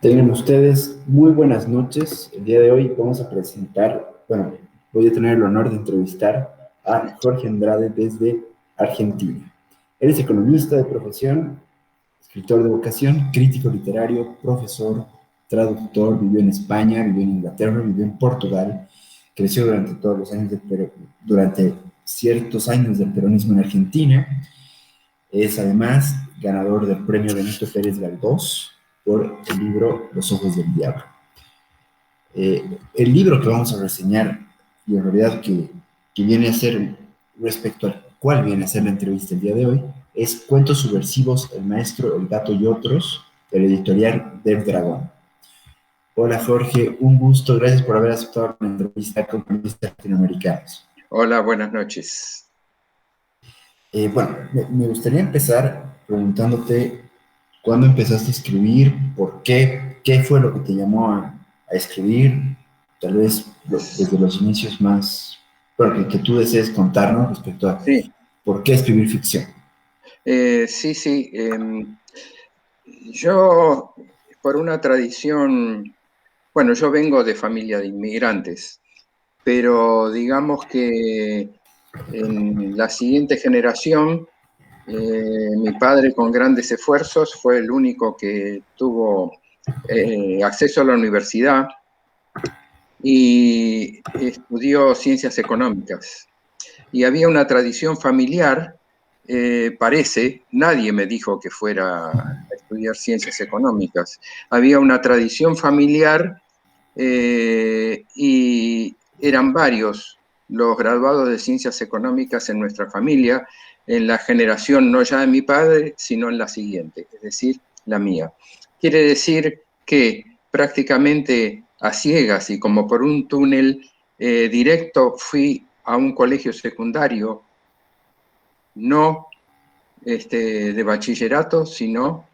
Tengan ustedes muy buenas noches. El día de hoy vamos a presentar, bueno, voy a tener el honor de entrevistar a Jorge Andrade desde Argentina. Él es economista de profesión, escritor de vocación, crítico literario, profesor, traductor, vivió en España, vivió en Inglaterra, vivió en Portugal, creció durante todos los años durante ciertos años del peronismo en Argentina. Es además ganador del premio Benito Pérez Galdós por el libro Los ojos del diablo. El libro que vamos a reseñar, y en realidad que viene a ser, respecto al cual viene a ser la entrevista el día de hoy, es Cuentos subversivos, el maestro, el gato y otros, del editorial del Dragón. Hola Jorge, un gusto, gracias por haber aceptado la entrevista con periodistas latinoamericanos. Hola, buenas noches. Bueno, me gustaría empezar preguntándote cuándo empezaste a escribir, por qué fue lo que te llamó a escribir, tal vez desde los inicios más, bueno, que tú desees contarnos respecto a Sí, por qué escribir ficción. sí. Yo, por una tradición, bueno, yo vengo de familia de inmigrantes, pero digamos que en la siguiente generación, mi padre con grandes esfuerzos fue el único que tuvo acceso a la universidad y estudió ciencias económicas. Y había una tradición familiar, parece, nadie me dijo que fuera a estudiar ciencias económicas, había una tradición familiar y eran varios los graduados de ciencias económicas en nuestra familia, en la generación no ya de mi padre, sino en la siguiente, es decir, la mía. Quiere decir que prácticamente a ciegas y como por un túnel directo fui a un colegio secundario, no de bachillerato, sino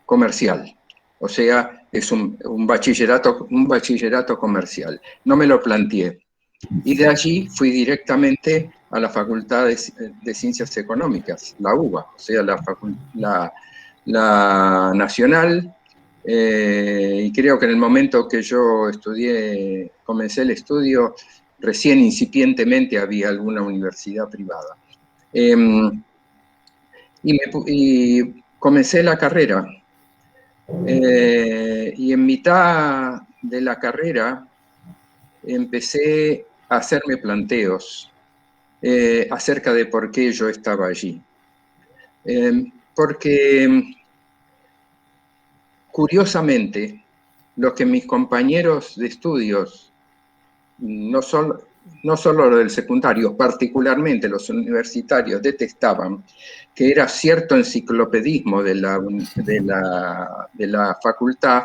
comercial. O sea, es un bachillerato comercial. No me lo planteé. Y de allí fui directamente a la Facultad de Ciencias Económicas, la UBA, o sea, la nacional. Y creo que en el momento que yo comencé el estudio, recién incipientemente había alguna universidad privada. Y comencé la carrera. Y en mitad de la carrera empecé a hacerme planteos acerca de por qué yo estaba allí. Porque curiosamente, lo que mis compañeros de estudios, no solo los del secundario, particularmente los universitarios, detestaban, que era cierto enciclopedismo de la facultad,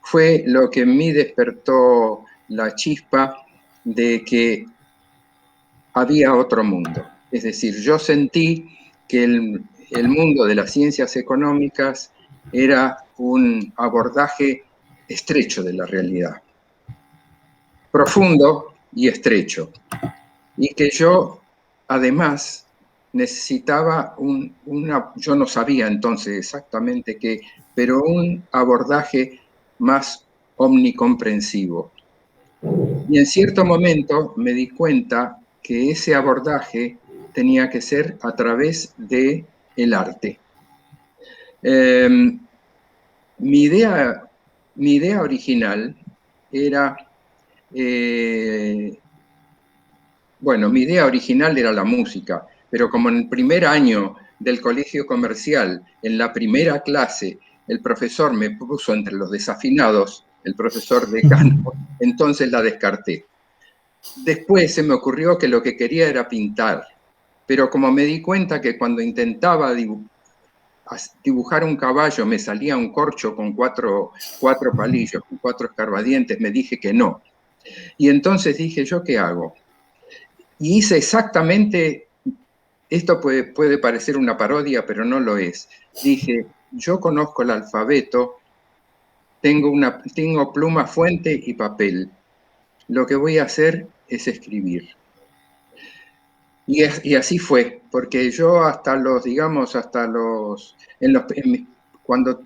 fue lo que en mí despertó la chispa de que había otro mundo. Es decir, yo sentí que el mundo de las ciencias económicas era un abordaje estrecho de la realidad, profundo y estrecho, y que yo además necesitaba yo no sabía entonces exactamente qué, pero un abordaje más omnicomprensivo. Y en cierto momento me di cuenta que ese abordaje tenía que ser a través del arte. Mi idea original era, mi idea original era la música, pero como en el primer año del colegio comercial, en la primera clase, el profesor me puso entre los desafinados, el profesor decano, entonces la descarté. Después se me ocurrió que lo que quería era pintar, pero como me di cuenta que cuando intentaba dibujar un caballo me salía un corcho con cuatro palillos, con 4 escarbadientes, me dije que no. Y entonces dije, ¿yo qué hago? Y hice exactamente, esto puede parecer una parodia, pero no lo es. Dije, yo conozco el alfabeto, tengo pluma, fuente y papel. Lo que voy a hacer es escribir. Y así fue, porque yo cuando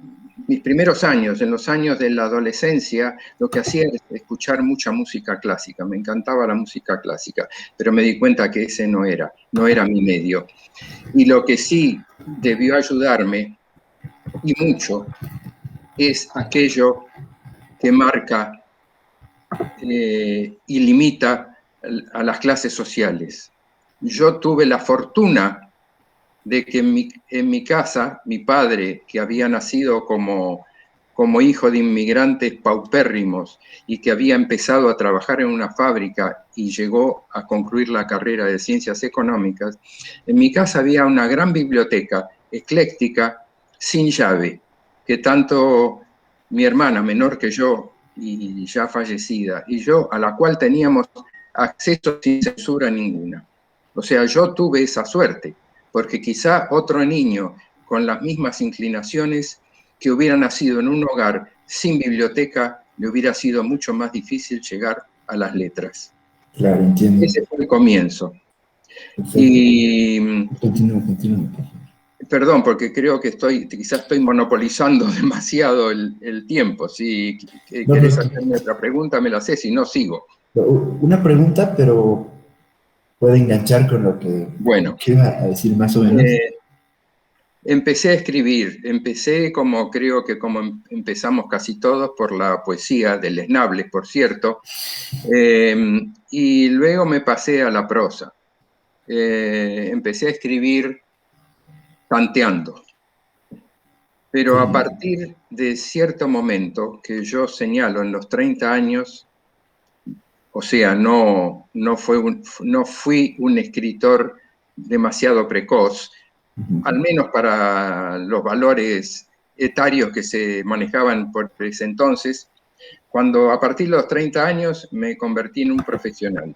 mis primeros años, en los años de la adolescencia, lo que hacía era escuchar mucha música clásica. Me encantaba la música clásica, pero me di cuenta que ese no era mi medio. Y lo que sí debió ayudarme, y mucho, es aquello que marca y limita a las clases sociales. Yo tuve la fortuna de que en mi casa, mi padre, que había nacido como hijo de inmigrantes paupérrimos y que había empezado a trabajar en una fábrica y llegó a concluir la carrera de ciencias económicas, en mi casa había una gran biblioteca ecléctica sin llave, que tanto mi hermana menor que yo y ya fallecida, y yo, a la cual teníamos acceso sin censura ninguna. O sea, yo tuve esa suerte, porque quizá otro niño con las mismas inclinaciones que hubiera nacido en un hogar sin biblioteca, le hubiera sido mucho más difícil llegar a las letras. Claro, entiendo. Ese fue el comienzo. Perfecto. Y Continúa. perdón, porque creo que quizás estoy monopolizando demasiado el tiempo. Si No, querés hacerme otra pregunta, me la sé, si no, sigo. una pregunta, pero puede enganchar con lo que iba a decir más o menos. Empecé a escribir, como creo que como empezamos casi todos, por la poesía de Lesnables, por cierto, y luego me pasé a la prosa. Empecé a escribir tanteando. Pero a partir de cierto momento que yo señalo en los 30 años, o sea, no fui un escritor demasiado precoz, al menos para los valores etarios que se manejaban por ese entonces, cuando a partir de los 30 años me convertí en un profesional.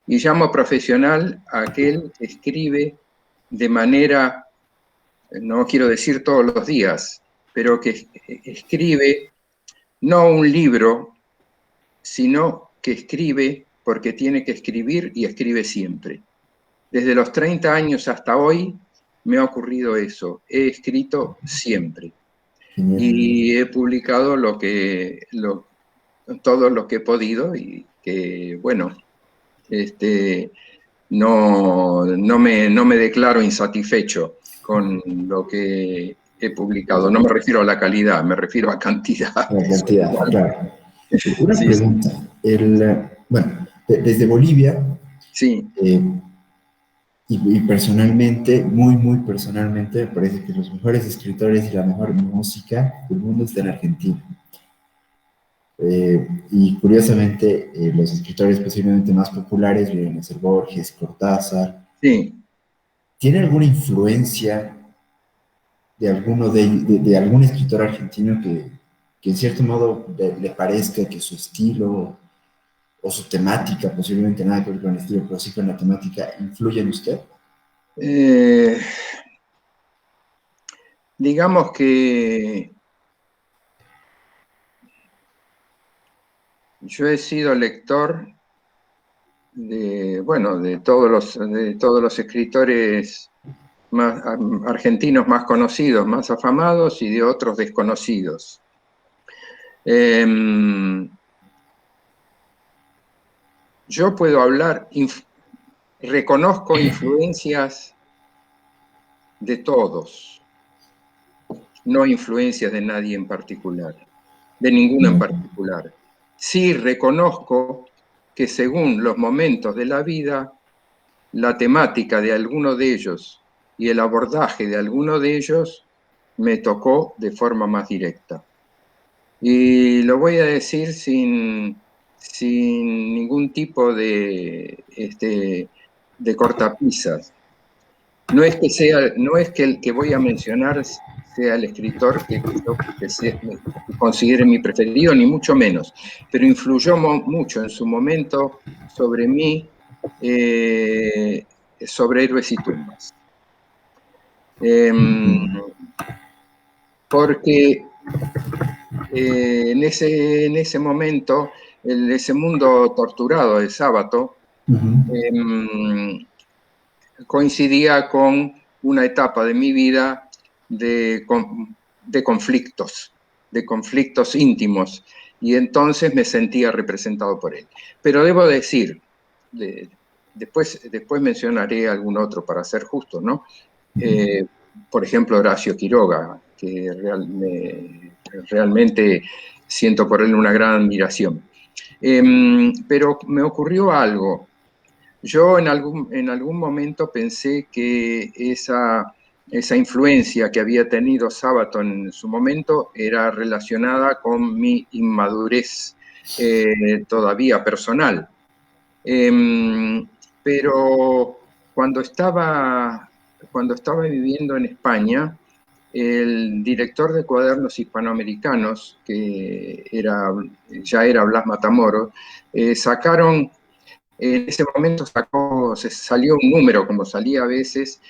Y llamo profesional a aquel que escribe de manera, no quiero decir todos los días, pero que escribe no un libro, sino que escribe porque tiene que escribir y escribe siempre. Desde los 30 años hasta hoy me ha ocurrido eso. He escrito siempre. Genial. Y he publicado todo lo que he podido y que, bueno, no me declaro insatisfecho con lo que he publicado. No me refiero a la calidad, me refiero a cantidad. La cantidad, claro. Una Sí, pregunta. Bueno, desde Bolivia, sí. Y personalmente, muy personalmente, me parece que los mejores escritores y la mejor música del mundo está en Argentina. Y curiosamente, los escritores posiblemente más populares vienen a ser Borges, Cortázar. Sí. ¿Tiene alguna influencia de alguno de algún escritor argentino que en cierto modo le parezca que su estilo o su temática, posiblemente nada que ver con el estilo, pero sí con la temática, influye en usted? Digamos que yo he sido lector de todos los escritores argentinos más conocidos, más afamados, y de otros desconocidos. Yo puedo hablar, reconozco influencias de todos, no influencias de nadie en particular, de ninguno en particular. Sí reconozco que según los momentos de la vida, la temática de alguno de ellos y el abordaje de alguno de ellos me tocó de forma más directa. Y lo voy a decir sin ningún tipo de cortapisas. No es que el que voy a mencionar sea el escritor que considere mi preferido, ni mucho menos, pero influyó mucho en su momento sobre mí, sobre Héroes y Tumbas. Porque en ese momento, en ese mundo torturado de Sábato, coincidía con una etapa de mi vida de de conflictos íntimos, y entonces me sentía representado por él. Pero debo decir, después mencionaré algún otro para ser justo, ¿no? Por ejemplo, Horacio Quiroga, que realmente siento por él una gran admiración. Pero me ocurrió algo. Yo en algún momento pensé que esa influencia que había tenido Sábato en su momento era relacionada con mi inmadurez todavía personal. Pero cuando estaba viviendo en España, el director de Cuadernos Hispanoamericanos, que ya era Blas Matamoros, sacaron. En ese momento salió un número, como salía a veces,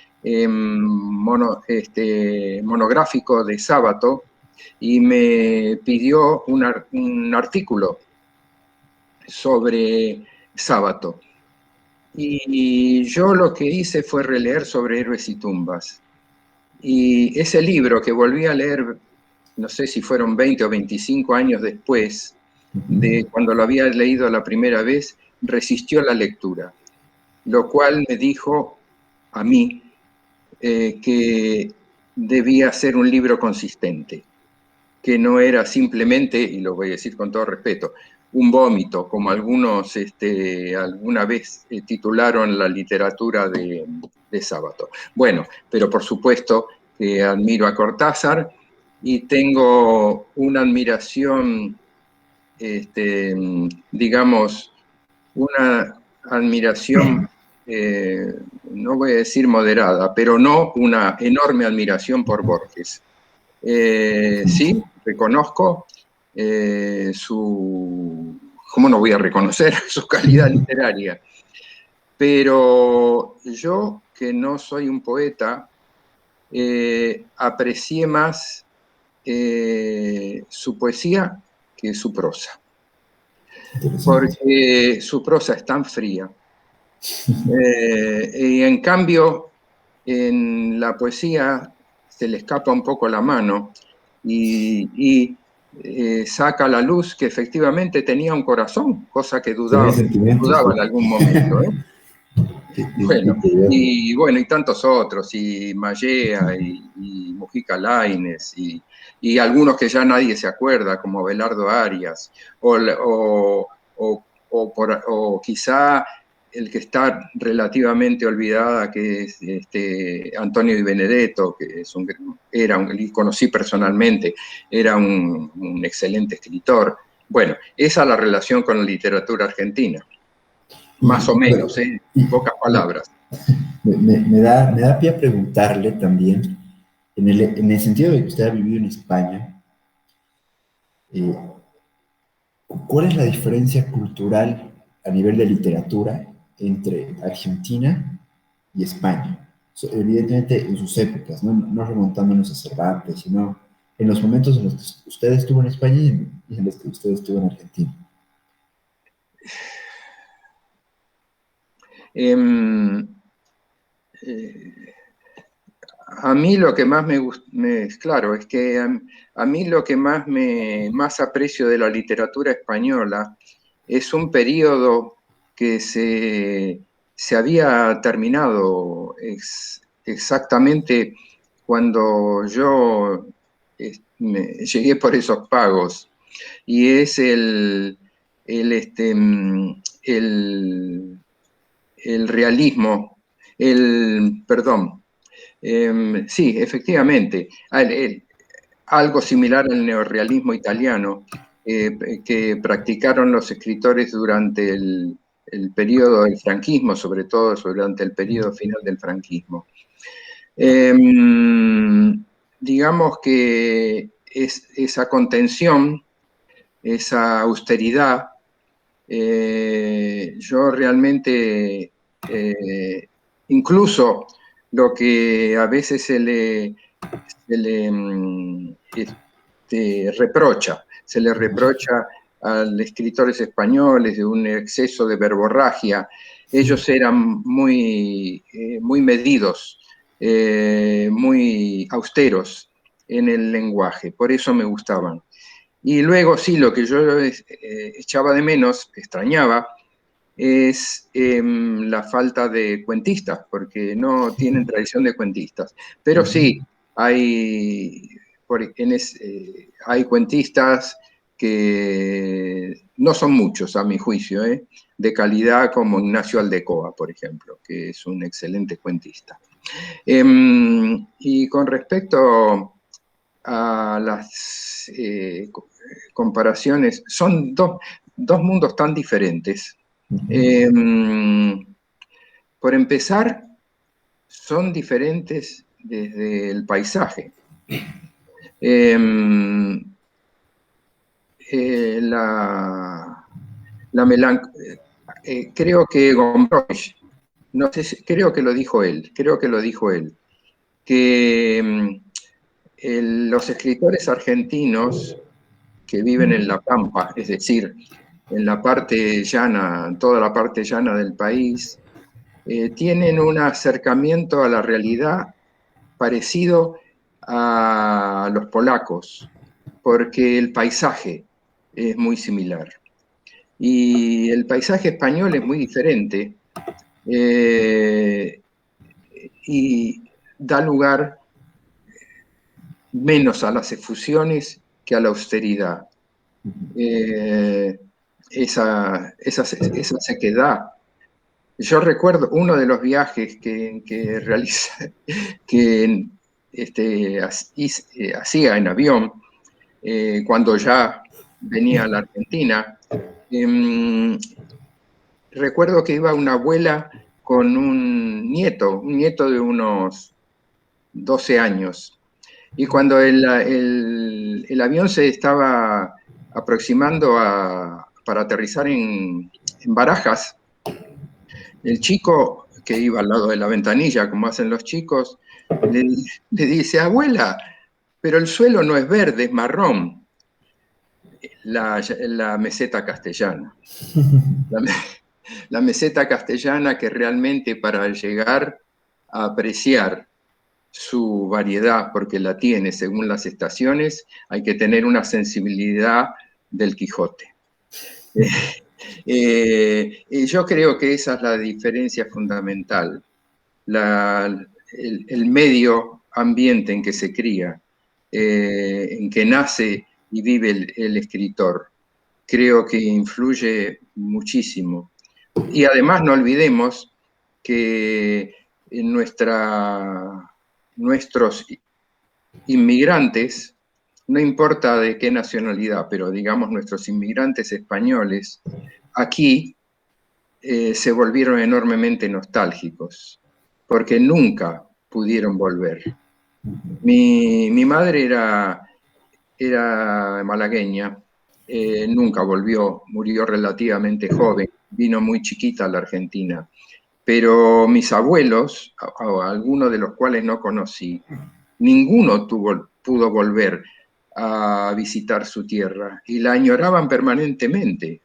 monográfico de Sábato, y me pidió un artículo sobre Sábato. Y yo lo que hice fue releer sobre Héroes y Tumbas. Y ese libro que volví a leer, no sé si fueron 20 o 25 años después de cuando lo había leído la primera vez, resistió la lectura, lo cual me dijo a mí que debía ser un libro consistente, que no era simplemente, y lo voy a decir con todo respeto, un vómito, como algunos alguna vez titularon la literatura de Sábato. Bueno, pero por supuesto que admiro a Cortázar y tengo una admiración, digamos, una admiración, no voy a decir moderada, pero no una enorme admiración por Borges. Sí, reconozco ¿cómo no voy a reconocer su calidad literaria? Pero yo, que no soy un poeta, aprecié más su poesía que su prosa. Porque su prosa es tan fría. Y en cambio, en la poesía se le escapa un poco la mano y saca a la luz que efectivamente tenía un corazón, cosa que dudaba en algún momento. Bueno, y tantos otros, y Mallea, y Mujica Lainez, y algunos que ya nadie se acuerda, como Abelardo Arias, o quizá el que está relativamente olvidada, que es Antonio Di Benedetto, que conocí personalmente, era un excelente escritor. Bueno, esa es la relación con la literatura argentina. Más o menos, en pocas palabras. Me da pie a preguntarle también, en el sentido de que usted ha vivido en España, ¿cuál es la diferencia cultural a nivel de literatura entre Argentina y España? Evidentemente en sus épocas, no remontándonos a Cervantes, sino en los momentos en los que usted estuvo en España y en los que usted estuvo en Argentina. A mí lo que más me gusta, claro, es que a mí lo que más aprecio de la literatura española es un periodo que se había terminado exactamente cuando yo llegué por esos pagos, y es el realismo, perdón. Sí, efectivamente, algo similar al neorrealismo italiano que practicaron los escritores durante el periodo del franquismo, sobre todo durante el periodo final del franquismo. Digamos que esa contención, esa austeridad, yo realmente, incluso lo que a veces se le reprocha a los escritores españoles de un exceso de verborragia. Ellos eran muy medidos, muy austeros en el lenguaje, por eso me gustaban. Y luego sí, lo que yo echaba de menos, extrañaba, es la falta de cuentistas, porque no tienen tradición de cuentistas. Pero sí, hay, hay cuentistas que no son muchos, a mi juicio, de calidad, como Ignacio Aldecoa, por ejemplo, que es un excelente cuentista. Y con respecto a las comparaciones, son dos mundos tan diferentes. Por empezar, son diferentes desde el paisaje. Creo que Gombrowicz, no sé, creo que lo dijo él, que los escritores argentinos que viven en La Pampa, es decir, en la parte llana, toda la parte llana del país, tienen un acercamiento a la realidad parecido a los polacos, porque el paisaje es muy similar. Y el paisaje español es muy diferente y da lugar menos a las efusiones que a la austeridad. Esa sequedad. Yo recuerdo uno de los viajes que hacía en avión, cuando ya venía a la Argentina. Recuerdo que iba una abuela con un nieto de unos 12 años. Y cuando el avión se estaba aproximando para aterrizar en Barajas, el chico que iba al lado de la ventanilla, como hacen los chicos, le dice: abuela, pero el suelo no es verde, es marrón. La meseta castellana. La meseta castellana, que realmente, para llegar a apreciar su variedad, porque la tiene según las estaciones, hay que tener una sensibilidad del Quijote. Yo creo que esa es la diferencia fundamental, el medio ambiente en que se cría, en que nace y vive el escritor. Creo que influye muchísimo. Y además no olvidemos que nuestros inmigrantes, no importa de qué nacionalidad, pero digamos nuestros inmigrantes españoles, aquí se volvieron enormemente nostálgicos, porque nunca pudieron volver. Mi madre era malagueña, nunca volvió, murió relativamente joven, vino muy chiquita a la Argentina. Pero mis abuelos, algunos de los cuales no conocí, ninguno pudo volver a visitar su tierra y la añoraban permanentemente,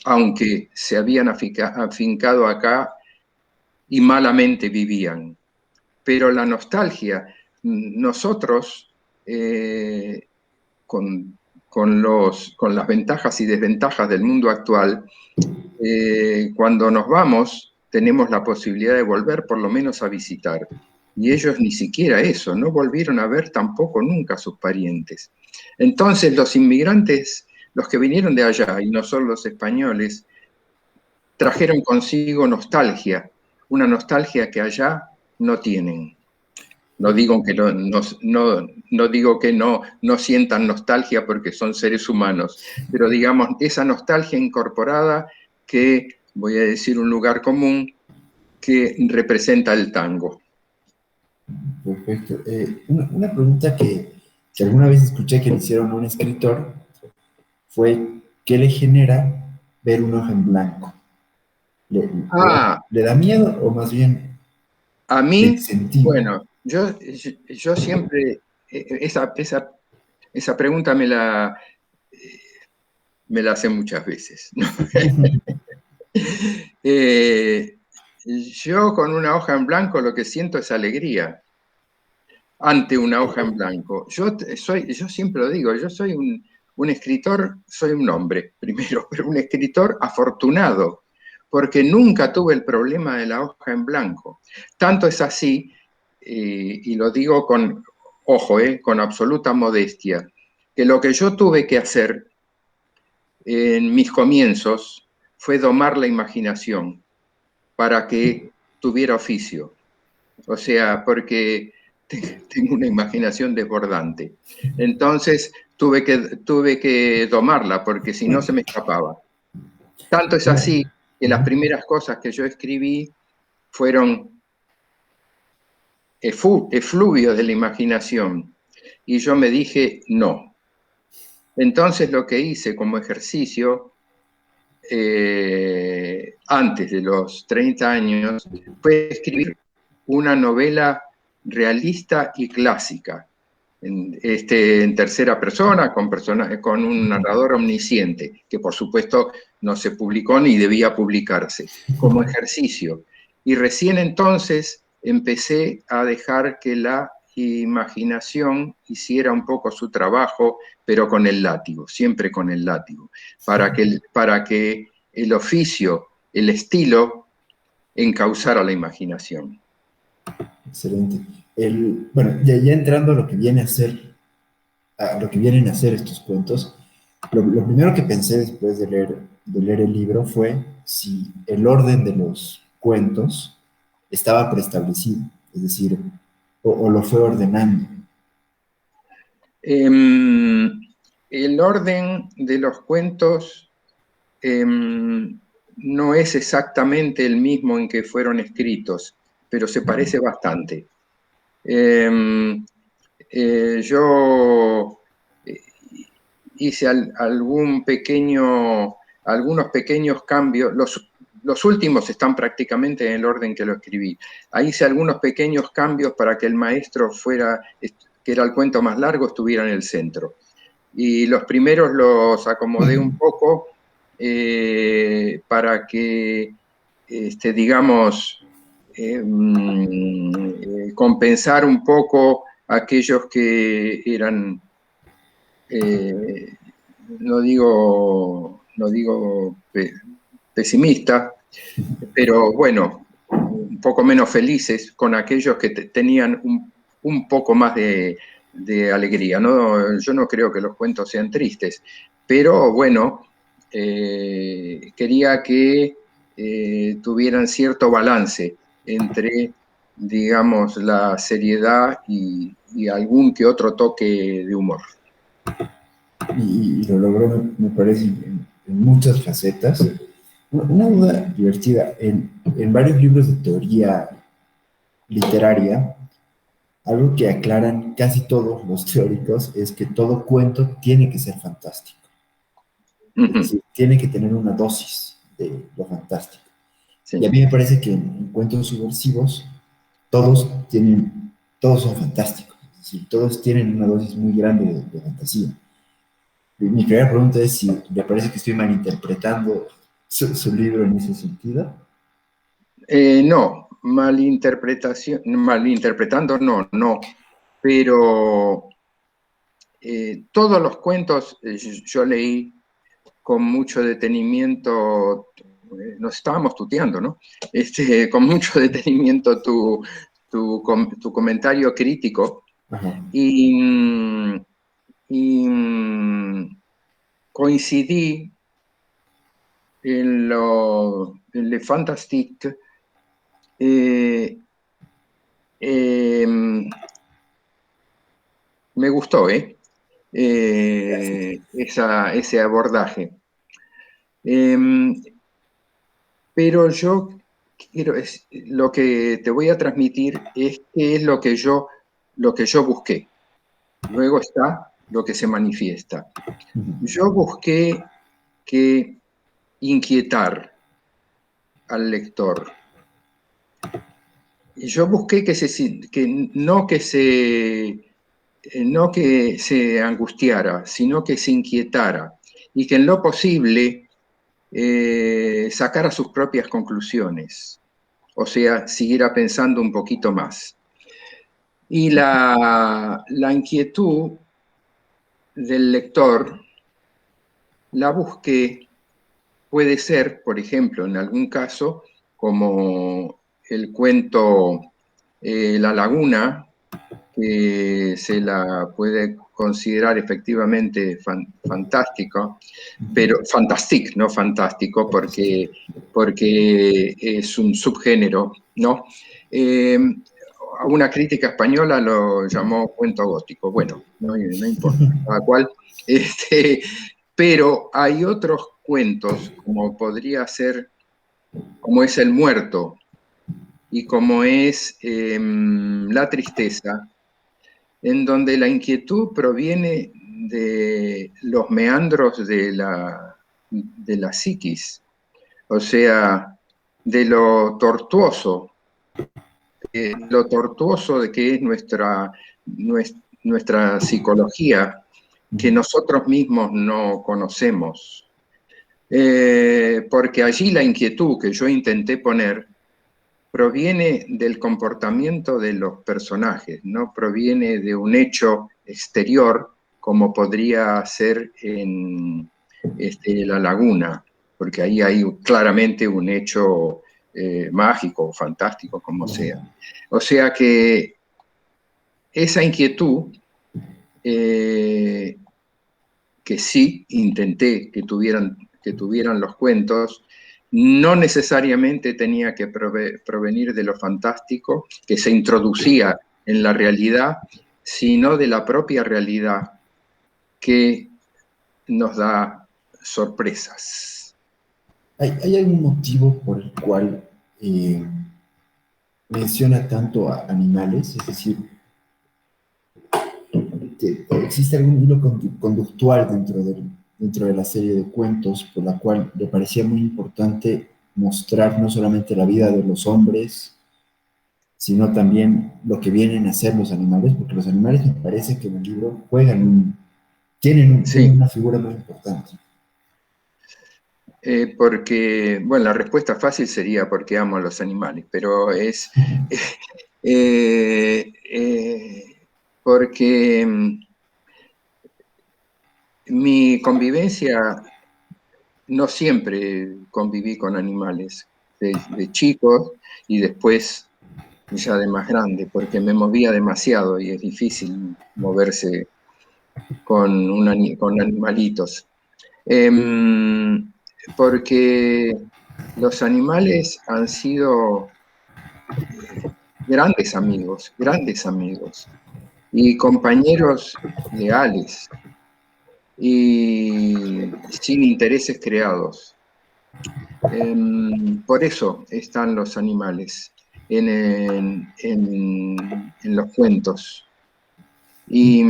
aunque se habían afincado acá y malamente vivían. Pero la nostalgia, nosotros, con las ventajas y desventajas del mundo actual, cuando nos vamos, tenemos la posibilidad de volver por lo menos a visitar. Y ellos ni siquiera eso, no volvieron a ver tampoco nunca a sus parientes. Entonces los inmigrantes, los que vinieron de allá, y no solo los españoles, trajeron consigo nostalgia, una nostalgia que allá no tienen. No digo que no sientan nostalgia porque son seres humanos, pero digamos, esa nostalgia incorporada que, voy a decir un lugar común, que representa el tango. Perfecto. Una pregunta que alguna vez escuché que le hicieron a un escritor fue: ¿qué le genera ver una hoja en blanco? ¿Le da miedo o más bien a mí, incentivo? bueno, yo siempre, esa pregunta me la hacen muchas veces, ¿no? Yo con una hoja en blanco lo que siento es alegría. ante una hoja en blanco. Yo siempre lo digo, yo soy un escritor, soy un hombre primero, pero un escritor afortunado, porque nunca tuve el problema de la hoja en blanco. Tanto es así, y lo digo con, ojo, con absoluta modestia, que lo que yo tuve que hacer en mis comienzos fue domar la imaginación para que tuviera oficio. O sea, porque tengo una imaginación desbordante. Entonces tuve que domarla, porque si no se me escapaba. Tanto es así que las primeras cosas que yo escribí fueron efluvios de la imaginación. Y yo me dije, no. Entonces lo que hice como ejercicio, antes de los 30 años, fue escribir una novela realista y clásica, en tercera persona, con un narrador omnisciente, que por supuesto no se publicó ni debía publicarse, como ejercicio. Y recién entonces empecé a dejar que la imaginación hiciera un poco su trabajo, pero con el látigo, siempre con el látigo, para que el oficio, el estilo, encauzara la imaginación. Excelente. Bueno, ya entrando a lo que viene a ser, a lo que vienen a ser estos cuentos, lo primero que pensé después de leer el libro fue si el orden de los cuentos estaba preestablecido, es decir, o lo fue ordenando. El orden de los cuentos no es exactamente el mismo en que fueron escritos, pero se parece bastante. Yo hice algunos pequeños cambios. Los últimos están prácticamente en el orden que lo escribí. Ahí hice algunos pequeños cambios para que el maestro que era el cuento más largo, estuviera en el centro. Y los primeros los acomodé un poco para que, digamos, compensar un poco aquellos que eran, no digo pesimistas, pero bueno, un poco menos felices, con aquellos que tenían un poco más de alegría. ¿No? Yo no creo que los cuentos sean tristes, pero bueno, quería que tuvieran cierto balance entre, digamos, la seriedad y algún que otro toque de humor. Y lo logró, me parece, en muchas facetas. Una duda divertida, en varios libros de teoría literaria, algo que aclaran casi todos los teóricos es que todo cuento tiene que ser fantástico. Es decir, tiene que tener una dosis de lo fantástico. Sí. Y a mí me parece que en cuentos subversivos todos son fantásticos. Es decir, todos tienen una dosis muy grande de fantasía. Mi primera pregunta es si le parece que estoy malinterpretando su libro en ese sentido. No, malinterpretando no, pero todos los cuentos yo leí con mucho detenimiento, nos estábamos tuteando, ¿no? Con mucho detenimiento tu comentario crítico. Y coincidí en Le Fantastique. Me gustó, ese abordaje. Pero yo lo que te voy a transmitir es qué es lo que yo busqué. Luego está lo que se manifiesta. Yo busqué inquietar al lector. Y yo busqué no que se angustiara, sino que se inquietara y que en lo posible sacara sus propias conclusiones, o sea, siguiera pensando un poquito más. Y la inquietud del lector la busqué, puede ser, por ejemplo, en algún caso, como el cuento La Laguna, que se la puede considerar efectivamente fantástico, pero fantastic, no fantástico, porque es un subgénero, ¿no? Una crítica española lo llamó cuento gótico. Bueno, no importa, cada cual. Este, pero hay otros cuentos, como podría ser, como es El Muerto y como es La Tristeza, en donde la inquietud proviene de los meandros de la psiquis, o sea, de lo tortuoso de que es nuestra psicología, que nosotros mismos no conocemos. Porque allí la inquietud que yo intenté poner proviene del comportamiento de los personajes, no proviene de un hecho exterior como podría ser en La Laguna, porque ahí hay claramente un hecho mágico, fantástico, como sea. O sea que esa inquietud, que sí intenté que tuvieran los cuentos, no necesariamente tenía que provenir de lo fantástico que se introducía en la realidad, sino de la propia realidad que nos da sorpresas. ¿Hay algún motivo por el cual menciona tanto a animales? Es decir, ¿existe algún hilo conductual dentro de la serie de cuentos por la cual le parecía muy importante mostrar no solamente la vida de los hombres, sino también lo que vienen a ser los animales? Porque los animales me parece que en el libro tienen Sí, una figura muy importante. porque, bueno, la respuesta fácil sería porque amo a los animales, pero es eh, porque mi convivencia, no siempre conviví con animales, de chico y después ya de más grande, porque me movía demasiado y es difícil moverse con animalitos. Porque los animales han sido grandes amigos y compañeros leales y sin intereses creados. Por eso están los animales en los cuentos. Y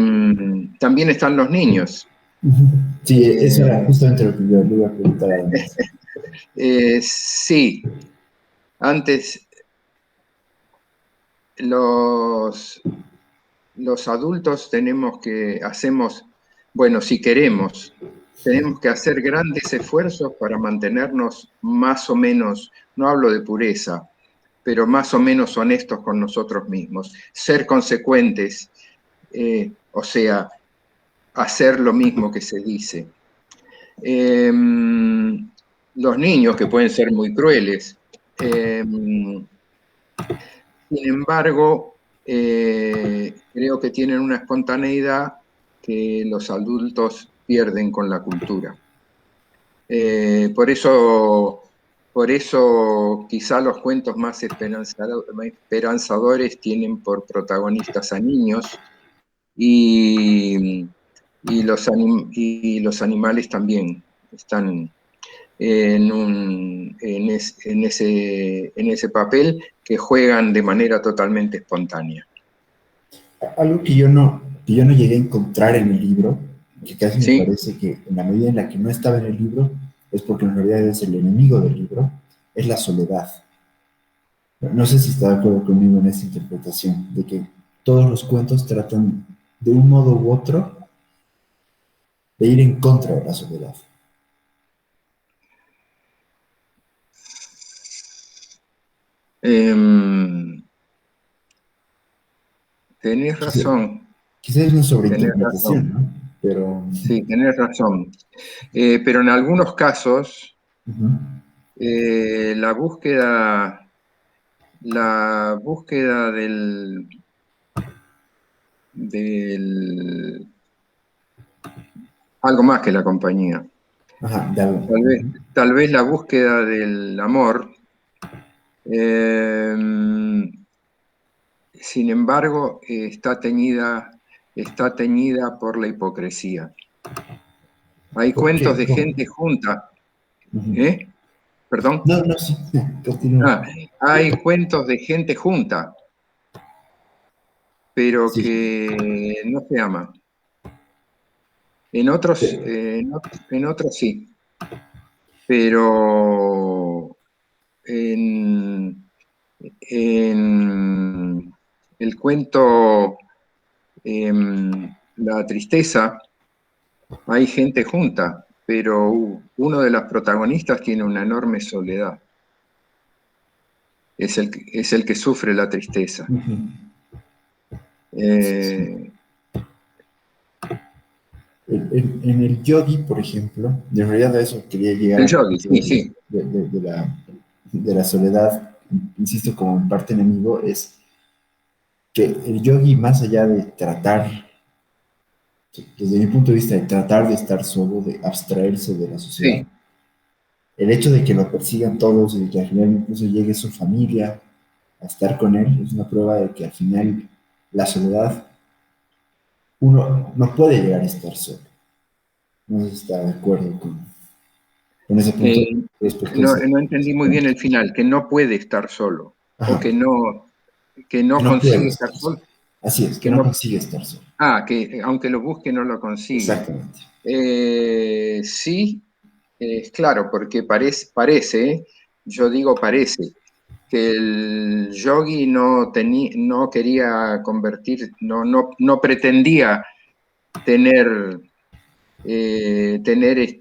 también están los niños. Sí, eso era Eh, justamente lo que yo le iba a preguntar además. sí, antes los, los adultos hacemos, bueno, si queremos, tenemos que hacer grandes esfuerzos para mantenernos más o menos, no hablo de pureza, pero más o menos honestos con nosotros mismos, ser consecuentes, o sea, hacer lo mismo que se dice. Los niños, que pueden ser muy crueles, sin embargo, creo que tienen una espontaneidad que los adultos pierden con la cultura. Por eso quizá los cuentos más esperanzadores tienen por protagonistas a niños y, y los animales también están en ese papel que juegan de manera totalmente espontánea. Algo que yo no llegué a encontrar en el libro, que casi me ¿Sí? parece que en la medida en la que no estaba en el libro, es porque en realidad es el enemigo del libro, es la soledad. No sé si está de acuerdo conmigo en esa interpretación, de que todos los cuentos tratan de un modo u otro de ir en contra de la soledad. Eh, tenés razón. Quizás es una Tenés razón. sobreinterpretación, ¿no? Pero... Sí, tenés razón. Pero en algunos casos, la búsqueda del algo más que la compañía. Ajá, Tal vez la búsqueda del amor, sin embargo, está teñida por la hipocresía. Hay ¿por cuentos qué? de ¿Cómo? gente junta, Ujú. ¿eh? ¿Perdón? No, no, sí, continúa. Hay cuentos de gente junta, pero Sí, que no se ama. En otros, pero, en otros sí, pero en el cuento La tristeza hay gente junta, pero uno de los protagonistas tiene una enorme soledad. Es el que sufre la tristeza. ujú, sí, sí. Eh, En el yogi, por ejemplo, de realidad a eso quería llegar el al yogi, punto sí, sí, de la soledad, insisto, como en parte enemigo, es que el yogi, más allá de tratar, desde mi punto de vista, de tratar de estar solo, de abstraerse de la sociedad, sí. el hecho de que lo persigan todos y de que al final incluso llegue su familia a estar con él, es una prueba de que al final la soledad, uno no puede llegar a estar solo. No sé si está de acuerdo con ese punto Eh, respecto a no, ese no entendí muy bien el final, que no puede estar solo, o Ajá, que que no no puede consigue estar estar solo. solo, Así es, que que no no, consigue estar solo. que aunque lo busque no lo consigue. Exactamente. Sí, claro, porque parece, yo digo parece, que el yogi no quería convertir, no pretendía tener, tener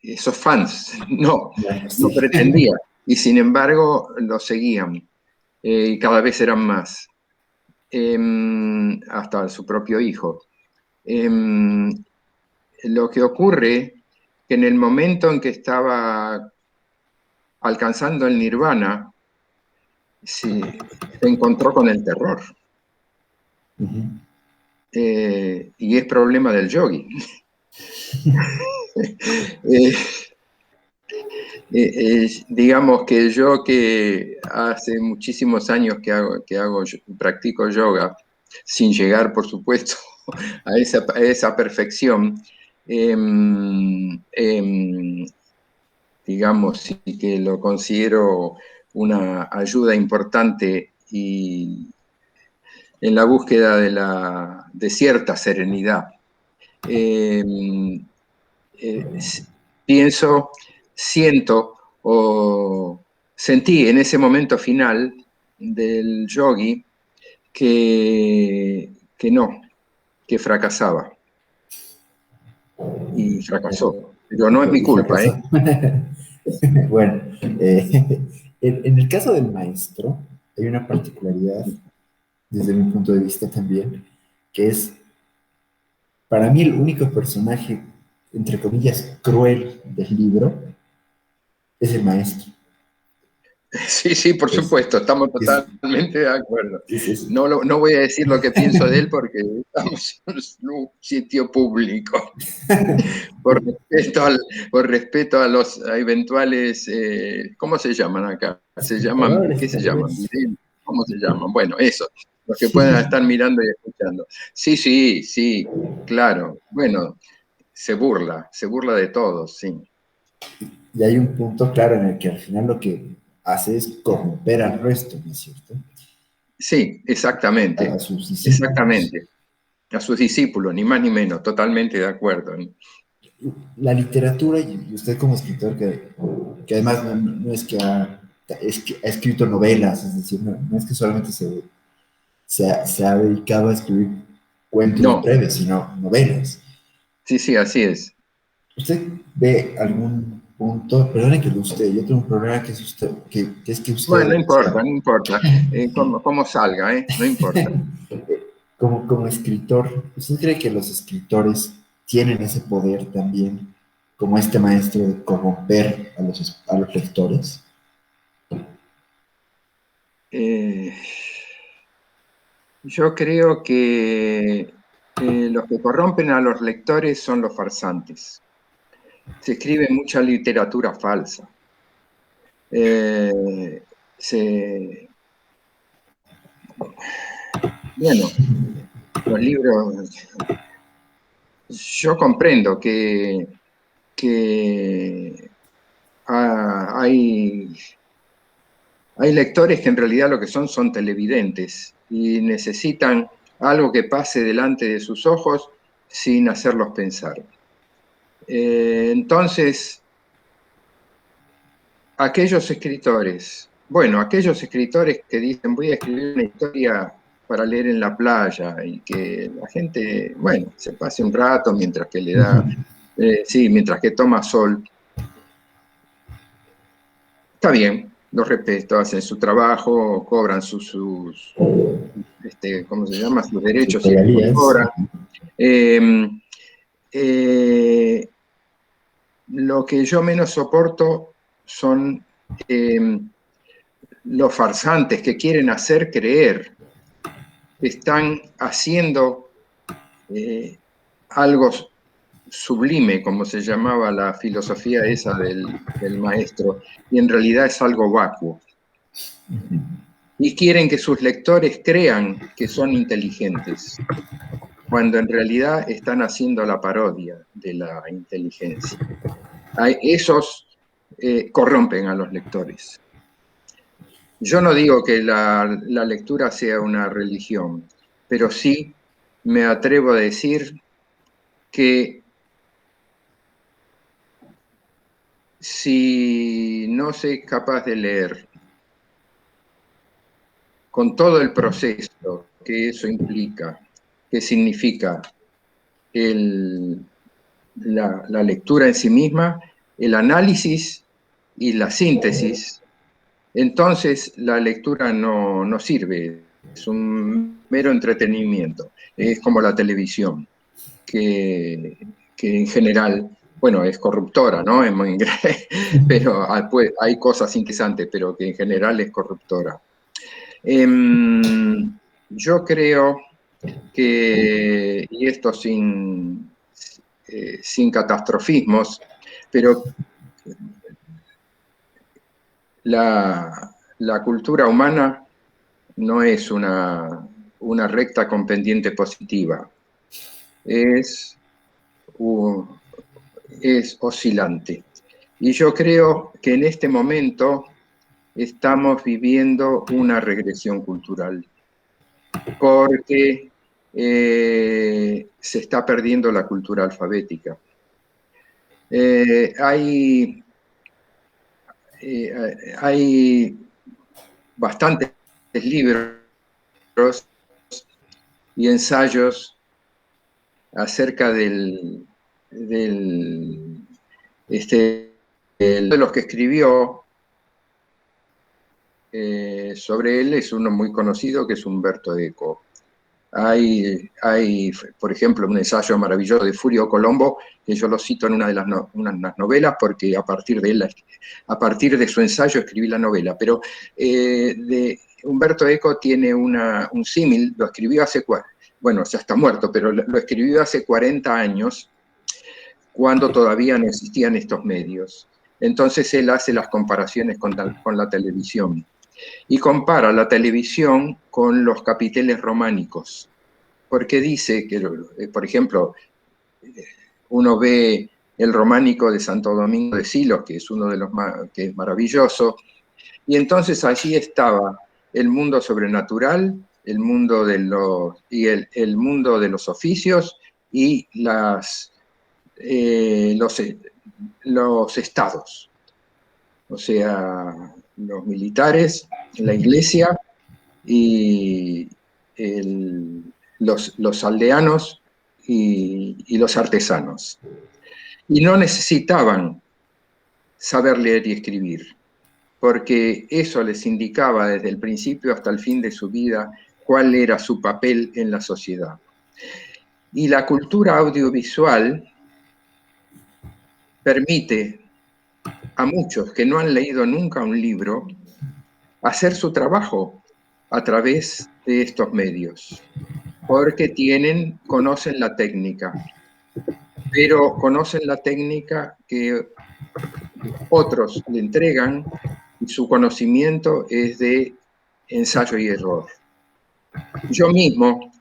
esos fans, Bueno, no sí. pretendía, y sin embargo lo seguían, y cada vez eran más, hasta su propio hijo. Em, lo que ocurre que en el momento en que estaba alcanzando el nirvana, se encontró con el terror. Ujú. Y es problema del yogi. Eh, digamos que yo, que hace muchísimos años practico yoga, sin llegar, por supuesto, a esa perfección, digamos, sí que lo considero una ayuda importante y en la búsqueda de cierta serenidad. Eh, Pienso, siento o sentí en ese momento final del yogi que no, que fracasaba y fracasó. Pero no es mi Y culpa, fracasó. ¿eh? Bueno, en el caso del maestro, hay una particularidad, desde mi punto de vista también, que es, para mí, el único personaje, entre comillas, cruel del libro es el maestro. Sí, sí, por Es, supuesto, estamos es, totalmente de acuerdo. es, No voy a decir lo que pienso de él porque estamos en un sitio público. Por respeto, por respeto a los eventuales, ¿cómo se llaman acá? Se llaman, espectadores, ¿qué se tal llaman? vez. ¿Cómo se llaman? Bueno, eso, los que puedan Sí. estar mirando y escuchando. Sí, sí, sí, claro. Bueno, se burla de todos, sí. Y hay un punto claro en el que al final lo que hace es corromper al resto, ¿no es cierto? Sí, A exactamente, sus discípulos. exactamente. A sus discípulos, ni más ni menos, totalmente de acuerdo. La literatura, y usted como escritor, que además no es, que es que ha escrito novelas, es decir, no es que solamente se ha dedicado a escribir cuentos No, breves, sino novelas. sí, sí, así es. ¿Usted ve algún punto. Perdone que usted, yo tengo un problema que es usted, que es que Bueno, usted, no o sea, importa, no importa. Cómo salga, no importa. como escritor, ¿usted cree que los escritores tienen ese poder también, como este maestro, de corromper a los lectores? Eh, yo creo que los que corrompen a los lectores son los farsantes. Se escribe mucha literatura falsa. Eh, se- bueno, los libros, yo comprendo que hay lectores que en realidad lo que son televidentes y necesitan algo que pase delante de sus ojos sin hacerlos pensar. Entonces, aquellos escritores que dicen voy a escribir una historia para leer en la playa y que la gente, bueno, se pase un rato mientras que le da, sí, mientras que toma sol, está bien, los respeto, hacen su trabajo, cobran ¿cómo se llama? Sus Sus derechos si es que los regalías. cobran. Eh, eh, lo que yo menos soporto son los farsantes que quieren hacer creer que están haciendo algo sublime, como se llamaba la filosofía esa del maestro, y en realidad es algo vacuo. Y quieren que sus lectores crean que son inteligentes, cuando en realidad están haciendo la parodia de la inteligencia. Esos corrompen a los lectores. Yo no digo que la lectura sea una religión, pero sí me atrevo a decir que si no soy capaz de leer con todo el proceso que eso implica, que significa la lectura en sí misma, el análisis y la síntesis, entonces la lectura no sirve, es un mero entretenimiento, es como la televisión, que en general, bueno, es corruptora, ¿no? Pero hay cosas interesantes, pero que en general es corruptora. Yo creo que, y esto sin catastrofismos, pero la cultura humana no es una recta con pendiente positiva, es oscilante. Y yo creo que en este momento estamos viviendo una regresión cultural, porque se está perdiendo la cultura alfabética. Hay bastantes libros y ensayos acerca de los que escribió sobre él es uno muy conocido que es Umberto Eco. Hay, por ejemplo, un ensayo maravilloso de Furio Colombo, que yo lo cito en una de las novelas, porque a partir de su ensayo escribí la novela. Pero de Umberto Eco tiene un símil, lo escribió bueno, ya está muerto, pero lo escribió hace 40 años, cuando todavía no existían estos medios. Entonces él hace las comparaciones con la televisión. Y compara la televisión con los capiteles románicos, porque dice que, por ejemplo, uno ve el románico de Santo Domingo de Silos, que es uno de los que es maravilloso, y entonces allí estaba el mundo sobrenatural, el mundo de el mundo de los oficios y los estados, o sea, los militares, la iglesia y los aldeanos y los artesanos. Y no necesitaban saber leer y escribir, porque eso les indicaba desde el principio hasta el fin de su vida cuál era su papel en la sociedad. Y la cultura audiovisual permite a muchos que no han leído nunca un libro hacer su trabajo a través de estos medios, porque conocen la técnica, pero conocen la técnica que otros le entregan y su conocimiento es de ensayo y error. Yo mismo,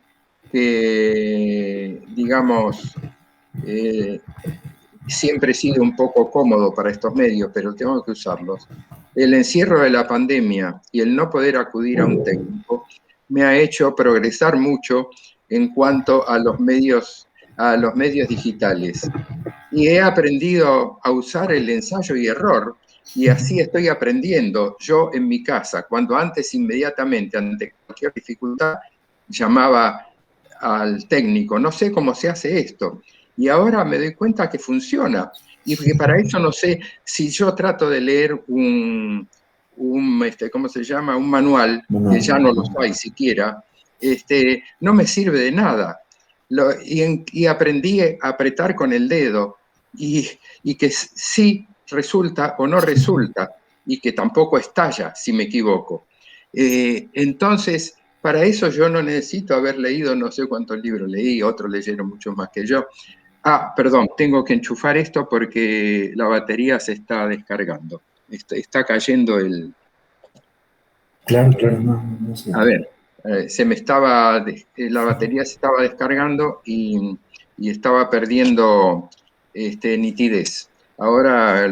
que digamos, siempre he sido un poco cómodo para estos medios, pero tengo que usarlos. El encierro de la pandemia y el no poder acudir a un técnico me ha hecho progresar mucho en cuanto a los medios digitales. Y he aprendido a usar el ensayo y error, y así estoy aprendiendo yo en mi casa, cuando antes inmediatamente, ante cualquier dificultad, llamaba al técnico, no sé cómo se hace esto, y ahora me doy cuenta que funciona, y que para eso no sé, si yo trato de leer ¿cómo se llama? Un manual, que ya no los hay siquiera, no me sirve de nada. Y aprendí a apretar con el dedo, y que sí resulta o no resulta, y que tampoco estalla si me equivoco. Entonces, para eso yo no necesito haber leído no sé cuántos libros leí, otros leyeron mucho más que yo. Perdón, tengo que enchufar esto porque la batería se está descargando. Está cayendo el... Claro, no sé. A ver, la batería se estaba descargando y estaba perdiendo nitidez. Ahora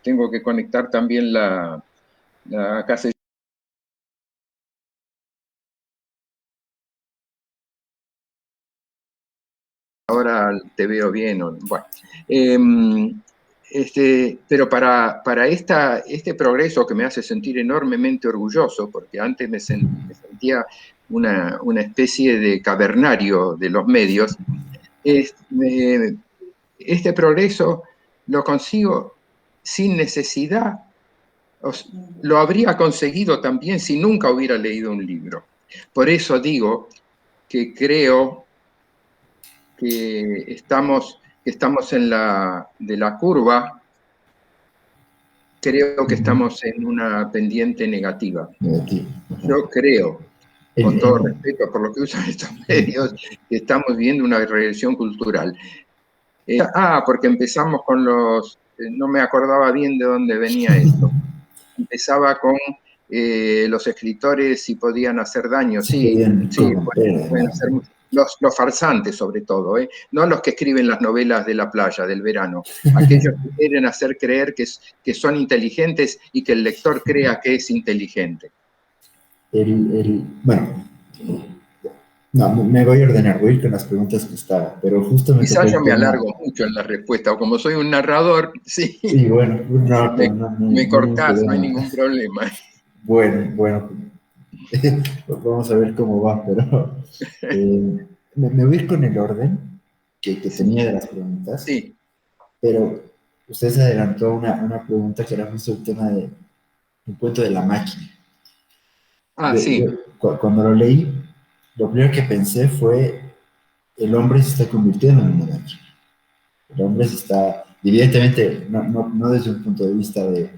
tengo que conectar también la casa. Ahora te veo bien. Bueno. Pero para este progreso que me hace sentir enormemente orgulloso, porque antes me sentía una especie de cavernario de los medios, este progreso lo consigo sin necesidad, lo habría conseguido también si nunca hubiera leído un libro. Por eso digo que creo que estamos en de la curva, creo que estamos en una pendiente negativa. Yo creo, con todo respeto por lo que usan estos medios, que estamos viendo una regresión cultural. Porque empezamos con no me acordaba bien de dónde venía esto. Empezaba con los escritores si podían hacer daño. Sí, pueden hacer mucho. Los farsantes sobre todo, no los que escriben las novelas de la playa, del verano, aquellos que quieren hacer creer que son inteligentes y que el lector crea que es inteligente. Bueno, no, me voy a ordenar, voy a ir con las preguntas que estaba, pero justo me Quizás yo me alargo mucho en la respuesta, o como soy un narrador, sí. Sí, bueno, me cortás, no hay ningún problema. Bueno, vamos a ver cómo va, pero me voy a ir con el orden que tenía de las preguntas. Sí. Pero usted se adelantó una pregunta que era justo el tema de un cuento de la máquina. Sí. Cuando lo leí, lo primero que pensé fue, el hombre se está convirtiendo en una máquina. El hombre se está, evidentemente, no desde un punto de vista de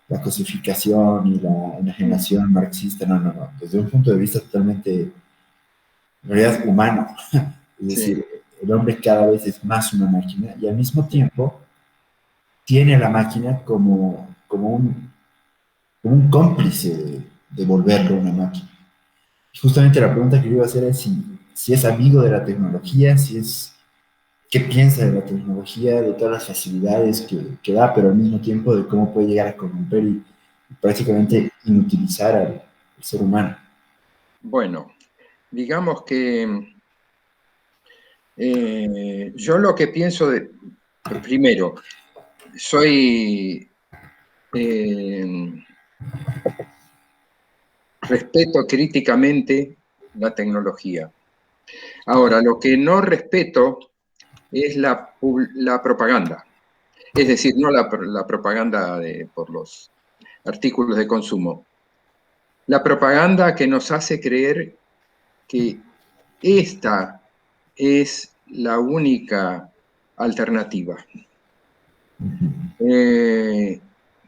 la cosificación y la enajenación marxista, no, desde un punto de vista totalmente, en realidad, humano. Es decir, el hombre cada vez es más una máquina y al mismo tiempo tiene a la máquina como un cómplice de volverlo una máquina. Justamente la pregunta que yo iba a hacer es si es amigo de la tecnología, qué piensa de la tecnología, de todas las facilidades que da, pero al mismo tiempo de cómo puede llegar a corromper y prácticamente inutilizar al ser humano. Bueno, digamos que yo lo que pienso primero, respeto críticamente la tecnología. Ahora, lo que no respeto es la propaganda. Es decir, no la propaganda por los artículos de consumo. La propaganda que nos hace creer que esta es la única alternativa. Que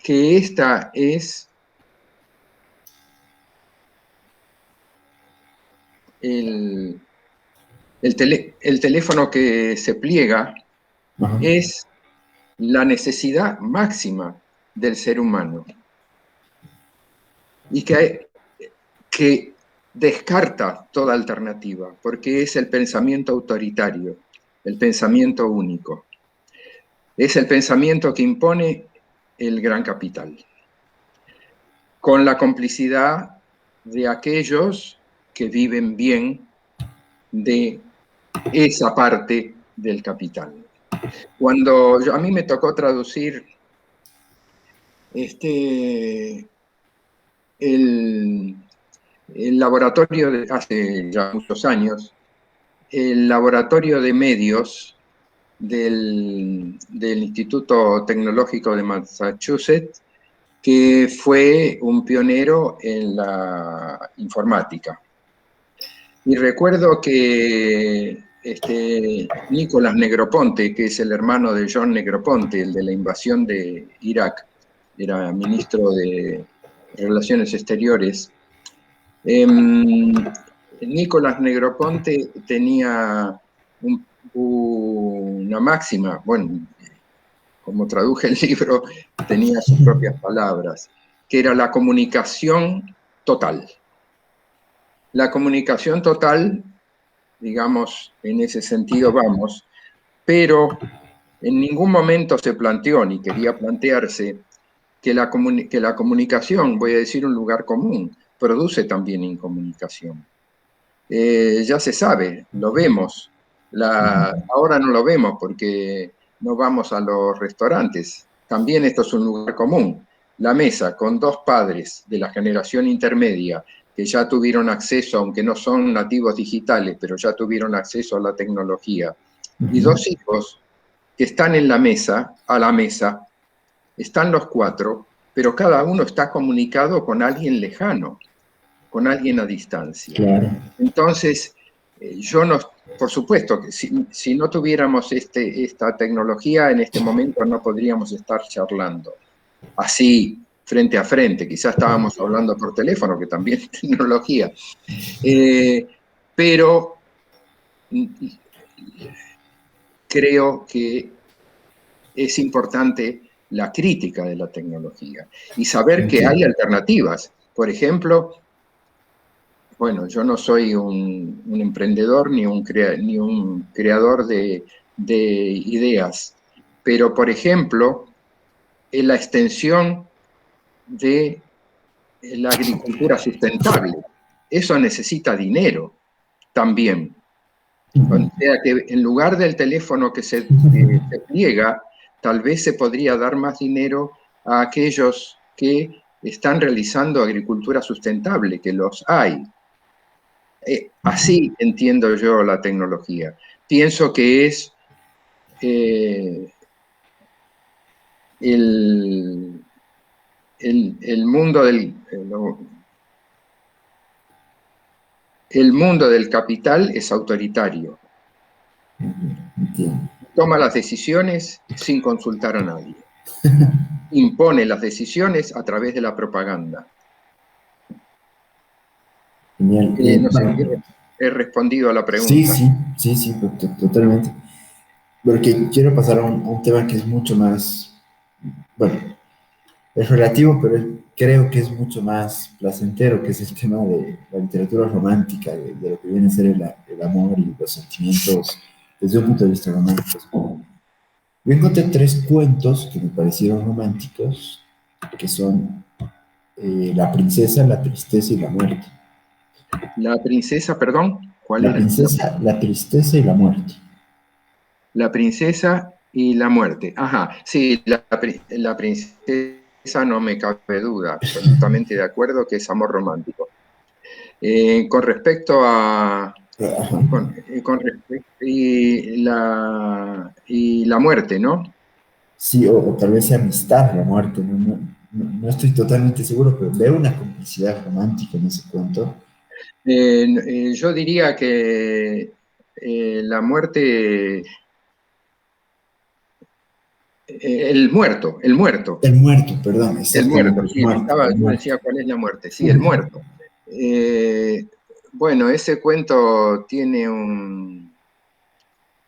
esta es el teléfono que se pliega, es la necesidad máxima del ser humano. Y que descarta toda alternativa, porque es el pensamiento autoritario, el pensamiento único. Es el pensamiento que impone el gran capital, con la complicidad de aquellos que viven bien de esa parte del capital. Cuando a mí me tocó traducir el laboratorio, hace ya muchos años, el laboratorio de medios del Instituto Tecnológico de Massachusetts, que fue un pionero en la informática. Y recuerdo que Nicolás Negroponte, que es el hermano de John Negroponte, el de la invasión de Irak, era ministro de Relaciones Exteriores, Nicolás Negroponte tenía una máxima, bueno, como traduje el libro, tenía sus propias palabras, que era la comunicación total. La comunicación total, digamos, en ese sentido vamos, pero en ningún momento se planteó, ni quería plantearse, que la comunicación, voy a decir un lugar común, produce también incomunicación. Ya se sabe, lo vemos. Ahora no lo vemos porque no vamos a los restaurantes. También esto es un lugar común. La mesa con dos padres de la generación intermedia que ya tuvieron acceso, aunque no son nativos digitales, pero ya tuvieron acceso a la tecnología, y dos hijos que están en la mesa, a la mesa, están los cuatro, pero cada uno está comunicado con alguien lejano, con alguien a distancia. Claro. Entonces, yo no, por supuesto que si no tuviéramos esta tecnología, en este momento no podríamos estar charlando así, frente a frente. Quizás estábamos hablando por teléfono, que también es tecnología. Pero creo que es importante la crítica de la tecnología y saber que hay alternativas. Por ejemplo, bueno, yo no soy un emprendedor ni un creador de ideas, pero por ejemplo, en la extensión de la agricultura sustentable, eso necesita dinero también. O sea que en lugar del teléfono que se pliega, tal vez se podría dar más dinero a aquellos que están realizando agricultura sustentable, que los hay. Así entiendo yo la tecnología. Pienso que es el mundo del capital es autoritario. Toma las decisiones sin consultar a nadie. Impone las decisiones a través de la propaganda. Genial. No sé, he respondido a la pregunta. Sí, totalmente. Porque quiero pasar a un tema que es mucho más, bueno, es relativo, pero creo que es mucho más placentero, que es el tema de la literatura romántica, de lo que viene a ser el amor y los sentimientos desde un punto de vista romántico. Yo encontré 3 cuentos que me parecieron románticos, que son La princesa, la tristeza y la muerte. La princesa, perdón, ¿cuál era? La princesa, la tristeza y la muerte. La princesa y la muerte. Ajá, sí, la princesa no me cabe duda, absolutamente de acuerdo que es amor romántico. Con respecto a... y la muerte, ¿no? sí, o tal vez sea amistad la muerte, no estoy totalmente seguro, pero veo una complicidad romántica en ese cuento. Yo diría que la muerte, el muerto. El muerto, perdón, El exactamente, muerto, el sí, muerto, el yo muerto. decía cuál es la muerte, sí, el muerto. Eh, bueno, ese cuento tiene un...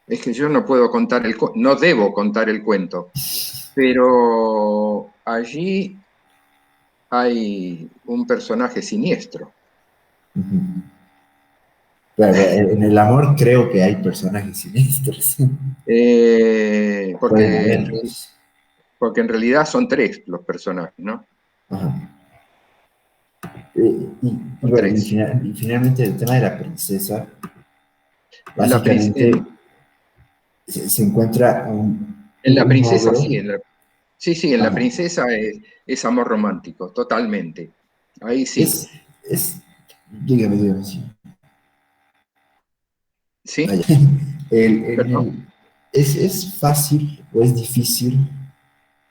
Es que yo no puedo contar no debo contar el cuento, pero allí hay un personaje siniestro. Ujú. Claro, en el amor creo que hay personajes siniestros. Pueden Porque, haberlos. porque en realidad son tres los personajes, ¿no? Ajá. Y Son bueno, tres. y finalmente el tema de la princesa, La, prin- básicamente se encuentra en la un princesa, ogro. sí, sí, sí, en la Ajá. princesa es amor romántico, totalmente. Ahí sí. Es, es, dígame, sí. ¿Sí? Vaya. El- en ¿Perdón? el- es fácil o es difícil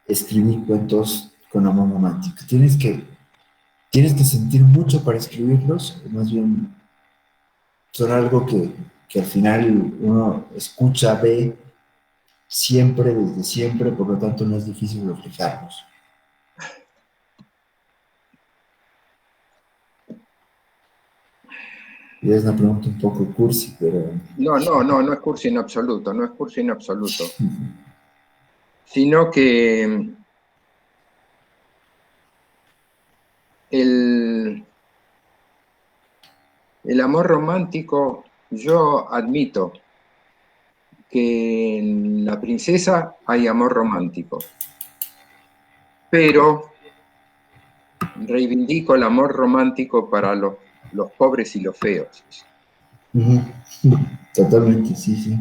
escribir cuentos con amor romántico. Tienes que sentir mucho para escribirlos, o más bien son algo que al final uno escucha, ve siempre, desde siempre, por lo tanto no es difícil reflejarlos. Y es una pregunta un poco cursi, pero No, no, no, no es cursi en absoluto, no es cursi en absoluto. Sino que el, el amor romántico, yo admito que en la princesa hay amor romántico, pero reivindico el amor romántico para los pobres y los feos. ujú, totalmente, sí, sí.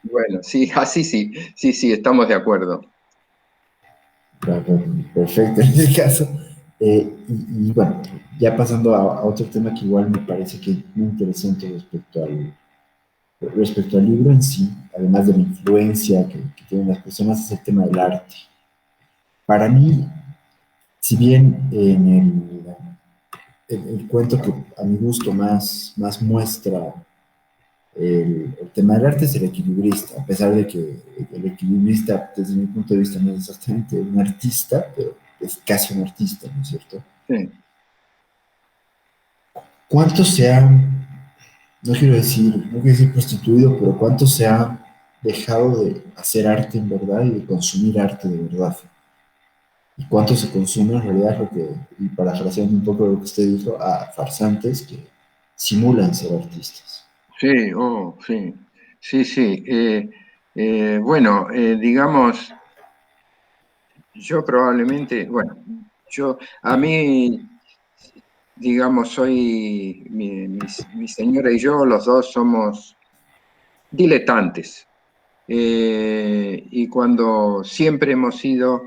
Bueno, sí, así sí, sí, sí, estamos de acuerdo. Perfecto en ese caso. Y bueno, ya pasando a otro tema que igual me parece que es muy interesante respecto al libro en sí, además de la influencia que tienen las personas, es el tema del arte. Para mí, si bien el cuento que a mi gusto más muestra el tema del arte es el equilibrista, a pesar de que el equilibrista, desde mi punto de vista, no es exactamente un artista, pero es casi un artista, ¿no es cierto? Sí. ¿Cuánto se ha, no quiero decir prostituido, pero cuánto se ha dejado de hacer arte en verdad y de consumir arte de verdad? ¿Y cuánto se consume en realidad lo que, y parafraseando un poco lo que usted dijo, a farsantes que simulan ser artistas? Sí, oh, sí, sí, sí. Bueno, digamos, yo probablemente, bueno, a mí, digamos, mi señora y yo, los dos somos diletantes. Y cuando siempre hemos ido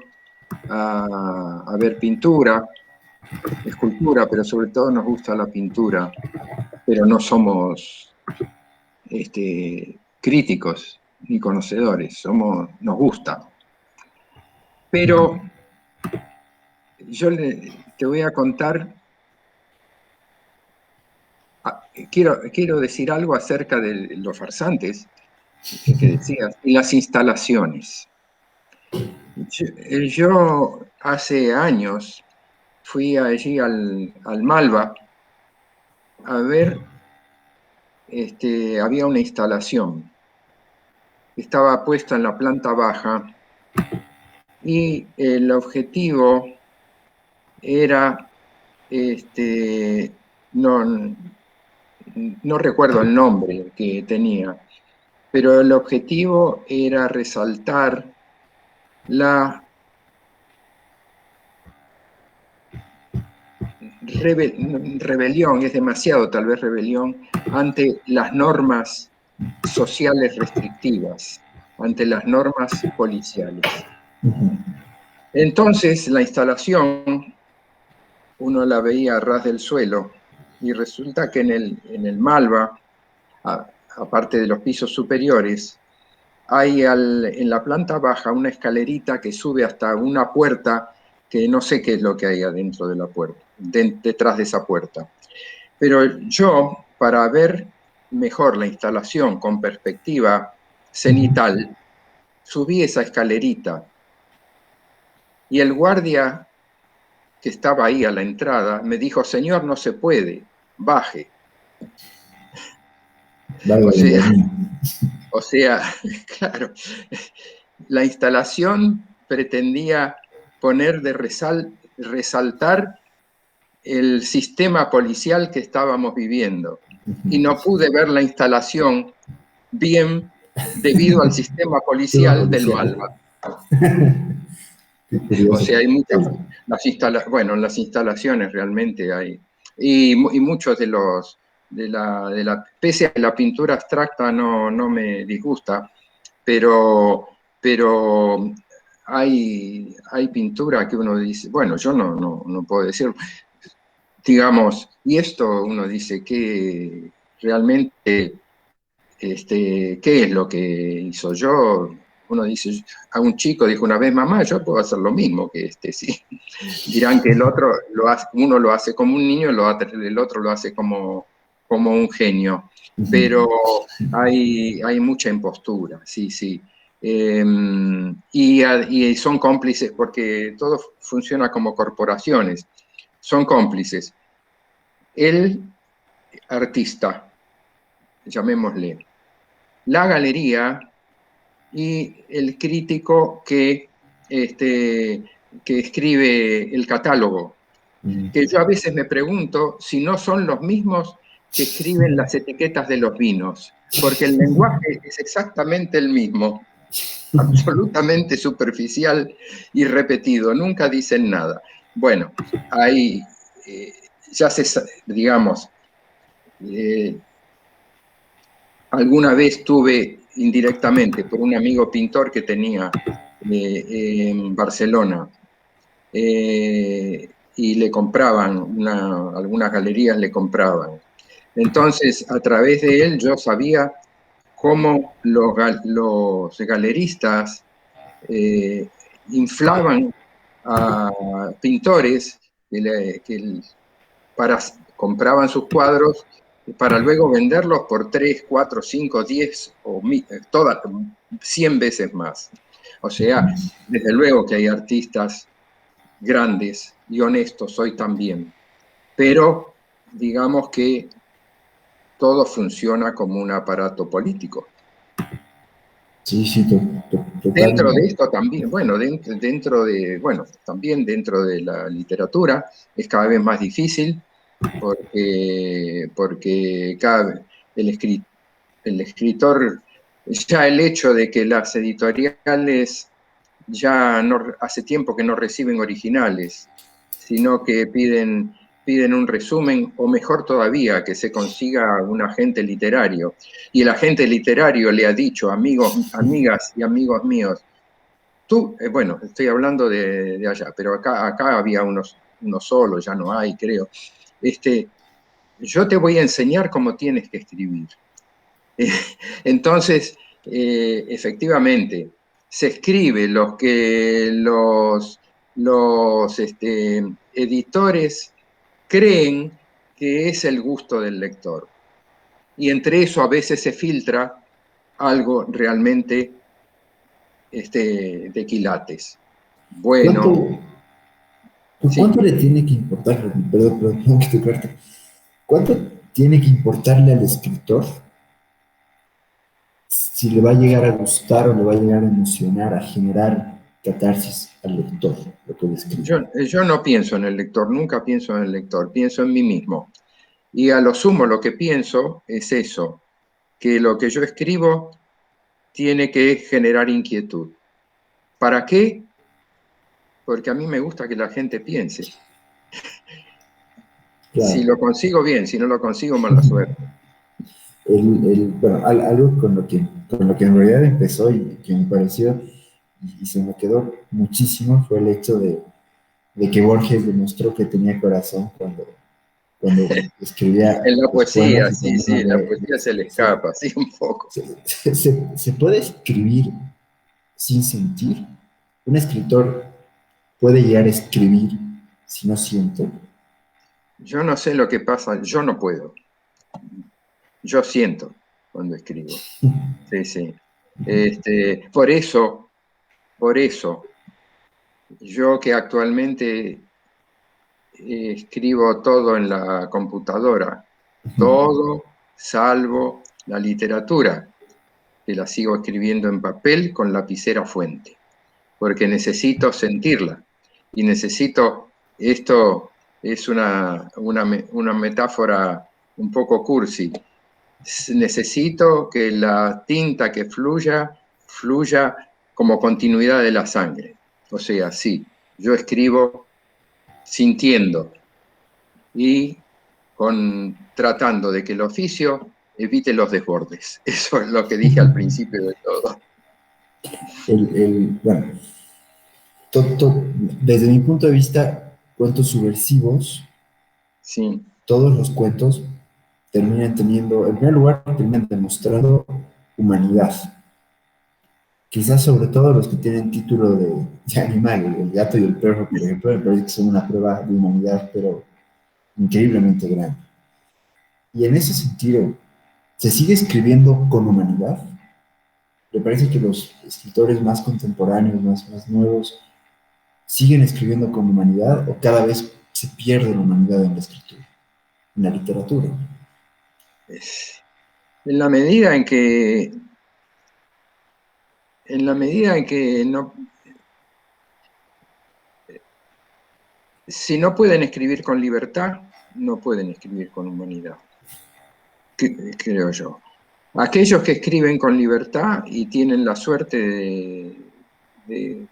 a ver pintura, escultura, pero sobre todo nos gusta la pintura, pero no somos críticos ni conocedores, nos gusta. Pero te voy a contar, quiero decir algo acerca de los farsantes que decías, y las instalaciones. Yo hace años fui allí al Malva a ver, había una instalación que estaba puesta en la planta baja y el objetivo era, no, no recuerdo el nombre que tenía, pero el objetivo era resaltar la rebelión, es demasiado tal vez rebelión, ante las normas sociales restrictivas, ante las normas policiales. Entonces, la instalación, uno la veía a ras del suelo, y resulta que en el Malva, aparte de los pisos superiores, en la planta baja una escalerita que sube hasta una puerta que no sé qué es lo que hay adentro de la puerta, detrás de esa puerta. Pero yo, para ver mejor la instalación con perspectiva cenital, subí esa escalerita y el guardia que estaba ahí a la entrada me dijo: señor, no se puede, baje. O sea, claro, la instalación pretendía poner de resaltar el sistema policial que estábamos viviendo. Y no pude ver la instalación bien debido al sistema policial del Malva. O sea, hay muchas, las instalaciones realmente hay. Y muchos de los, pese a que la pintura abstracta no me disgusta, pero hay pintura que uno dice, bueno, yo no puedo decir, digamos, y esto uno dice que realmente, ¿qué es lo que hizo? Uno dice, a un chico dijo una vez: mamá, yo puedo hacer lo mismo que sí. Dirán que el otro uno lo hace como un niño, el otro lo hace como un genio. Pero hay mucha impostura, sí. Y son cómplices porque todo funciona como corporaciones. Son cómplices. El artista, llamémosle, la galería y el crítico que escribe el catálogo. Que yo a veces me pregunto si no son los mismos que escriben las etiquetas de los vinos, porque el lenguaje es exactamente el mismo, absolutamente superficial y repetido, nunca dicen nada. Bueno, ahí ya digamos, alguna vez tuve indirectamente por un amigo pintor que tenía en Barcelona, y le compraban, algunas galerías le compraban. Entonces, a través de él yo sabía cómo los galeristas inflaban a pintores compraban sus cuadros para luego venderlos por 3, 4, 5, 10 o 100 veces más. O sea, desde luego que hay artistas grandes y honestos hoy también, pero digamos que todo funciona como un aparato político. Sí, dentro de esto también, también dentro de la literatura es cada vez más difícil porque el escritor, ya el hecho de que las editoriales ya hace tiempo que no reciben originales, sino que piden un resumen, o mejor todavía, que se consiga un agente literario. Y el agente literario le ha dicho: amigas y amigos míos, tú, bueno, estoy hablando de allá, pero acá había uno solo, ya no hay, creo. Yo te voy a enseñar cómo tienes que escribir. Entonces, efectivamente, se escribe lo que los editores creen que es el gusto del lector. Y entre eso a veces se filtra algo realmente de quilates. Bueno. ¿Cuánto le tiene que importar? Perdón que te corte. ¿Cuánto tiene que importarle al escritor si le va a llegar a gustar o le va a llegar a emocionar, a generar catarsis al lector, lo que le escribe? Yo no pienso en el lector, nunca pienso en el lector, pienso en mí mismo. Y a lo sumo lo que pienso es eso, que lo que yo escribo tiene que generar inquietud. ¿Para qué? Porque a mí me gusta que la gente piense. Claro. Si lo consigo, bien; si no lo consigo, mala suerte. Bueno, algo con lo que en realidad empezó y que me pareció y se me quedó muchísimo fue el hecho de que Borges demostró que tenía corazón cuando escribía En la los poesía, poemas y sí, sí, cuando en la poesía se le escapa, sí, un poco. se puede escribir sin sentir. Un escritor puede llegar a escribir si no siente. Yo no sé lo que pasa, yo no puedo. Yo siento cuando escribo. Sí, sí. Por eso, yo que actualmente escribo todo en la computadora, todo salvo la literatura, que la sigo escribiendo en papel con lapicera fuente, porque necesito sentirla y necesito, esto es una metáfora un poco cursi, necesito que la tinta que fluya como continuidad de la sangre. O sea, sí, yo escribo sintiendo y tratando de que el oficio evite los desbordes. Eso es lo que dije al principio de todo. Bueno, desde mi punto de vista, cuentos subversivos, Sí, todos los cuentos terminan teniendo, en primer lugar, terminan demostrando humanidad. Quizás sobre todo los que tienen título de animal, el gato y el perro, por ejemplo, me parece que son una prueba de humanidad, pero increíblemente grande. Y en ese sentido, ¿se sigue escribiendo con humanidad? ¿Le parece que los escritores más contemporáneos, más nuevos, siguen escribiendo con humanidad o cada vez se pierde la humanidad en la escritura, en la literatura? en la medida en que, no, si no pueden escribir con libertad, no pueden escribir con humanidad, creo yo. Aquellos que escriben con libertad y tienen la suerte de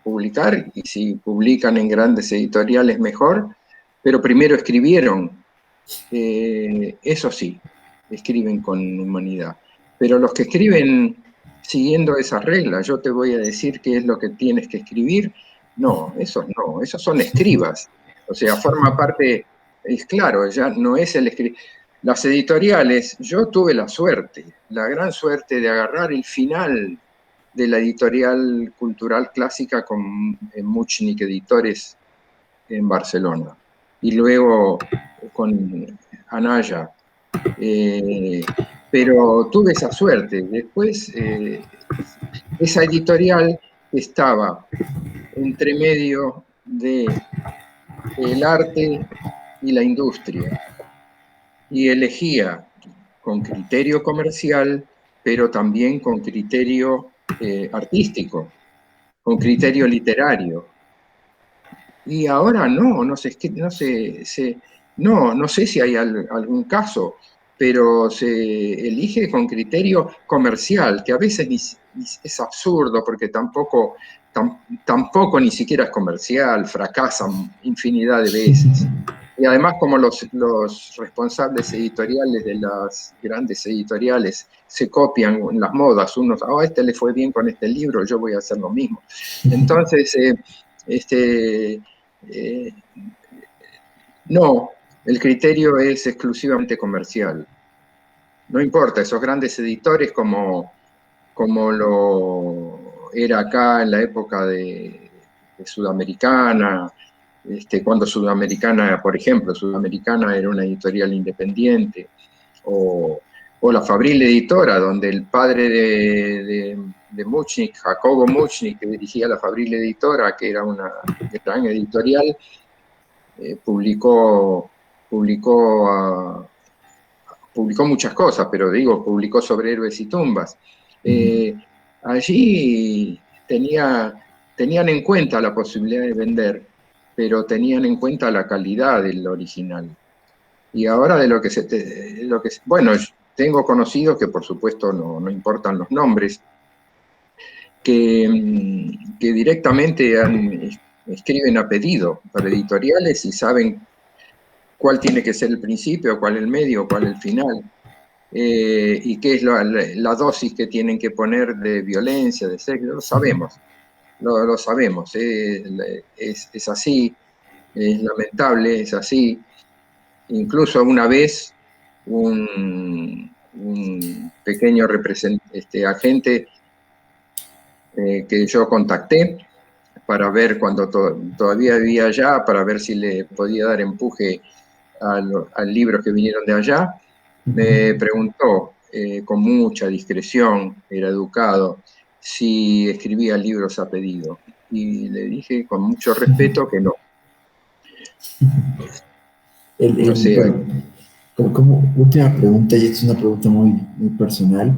publicar, y si publican en grandes editoriales mejor, pero primero escribieron, eso sí, escriben con humanidad. Pero los que escriben siguiendo esas reglas, yo te voy a decir qué es lo que tienes que escribir, no, esos son escribas. O sea, forma parte, es claro, ya no es el escritor. Las editoriales, yo tuve la gran suerte de agarrar el final de la editorial cultural clásica con Muchnik Editores en Barcelona y luego con Anaya. Pero tuve esa suerte. Después, esa editorial estaba entre medio de el arte y la industria y elegía con criterio comercial, pero también con criterio artístico, con criterio literario. Y ahora no sé si hay algún caso, pero se elige con criterio comercial, que a veces es absurdo porque tampoco ni siquiera es comercial, fracasan infinidad de veces. Y además, como los responsables editoriales de las grandes editoriales se copian en las modas, unos, a este le fue bien con este libro, yo voy a hacer lo mismo. Entonces, no, el criterio es exclusivamente comercial. No importa, esos grandes editores como lo era acá en la época de Sudamericana, cuando Sudamericana, por ejemplo, Sudamericana era una editorial independiente, o la Fabril Editora, donde el padre de Muchnik, Jacobo Muchnik, que dirigía la Fabril Editora, que era una gran editorial, publicó muchas cosas, pero digo, publicó sobre héroes y tumbas. Allí tenían en cuenta la posibilidad de vender, pero tenían en cuenta la calidad del original. Y ahora bueno, tengo conocidos que por supuesto no importan los nombres, que directamente escriben a pedido para editoriales y saben cuál tiene que ser el principio, cuál el medio, cuál el final, y qué es la dosis que tienen que poner de violencia, de sexo, lo sabemos, lo sabemos, es así, es lamentable, es así. incluso una vez un pequeño agente que yo contacté para ver cuando todavía vivía allá, para ver si le podía dar empuje al libro que vinieron de allá, me preguntó con mucha discreción, era educado, si escribía libros a pedido. Y le dije con mucho respeto que no. O sea, bueno, como última pregunta, y es una pregunta muy, muy personal.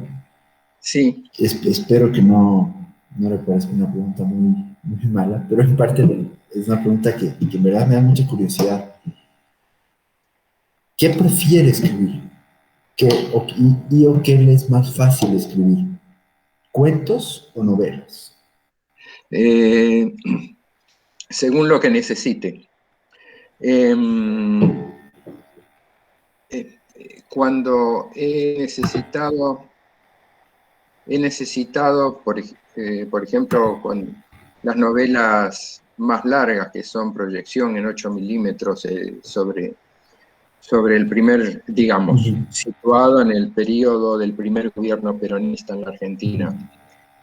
Sí. Espero que no le parezca una pregunta muy, muy mala, pero en parte es una pregunta que en verdad me da mucha curiosidad. ¿Qué prefiere escribir? ¿O qué le es más fácil escribir? ¿Cuentos o novelas? Según lo que necesite. Cuando he necesitado, por ejemplo, con las novelas más largas, que son proyección en 8 milímetros sobre el primer, digamos, situado en el periodo del primer gobierno peronista en la Argentina,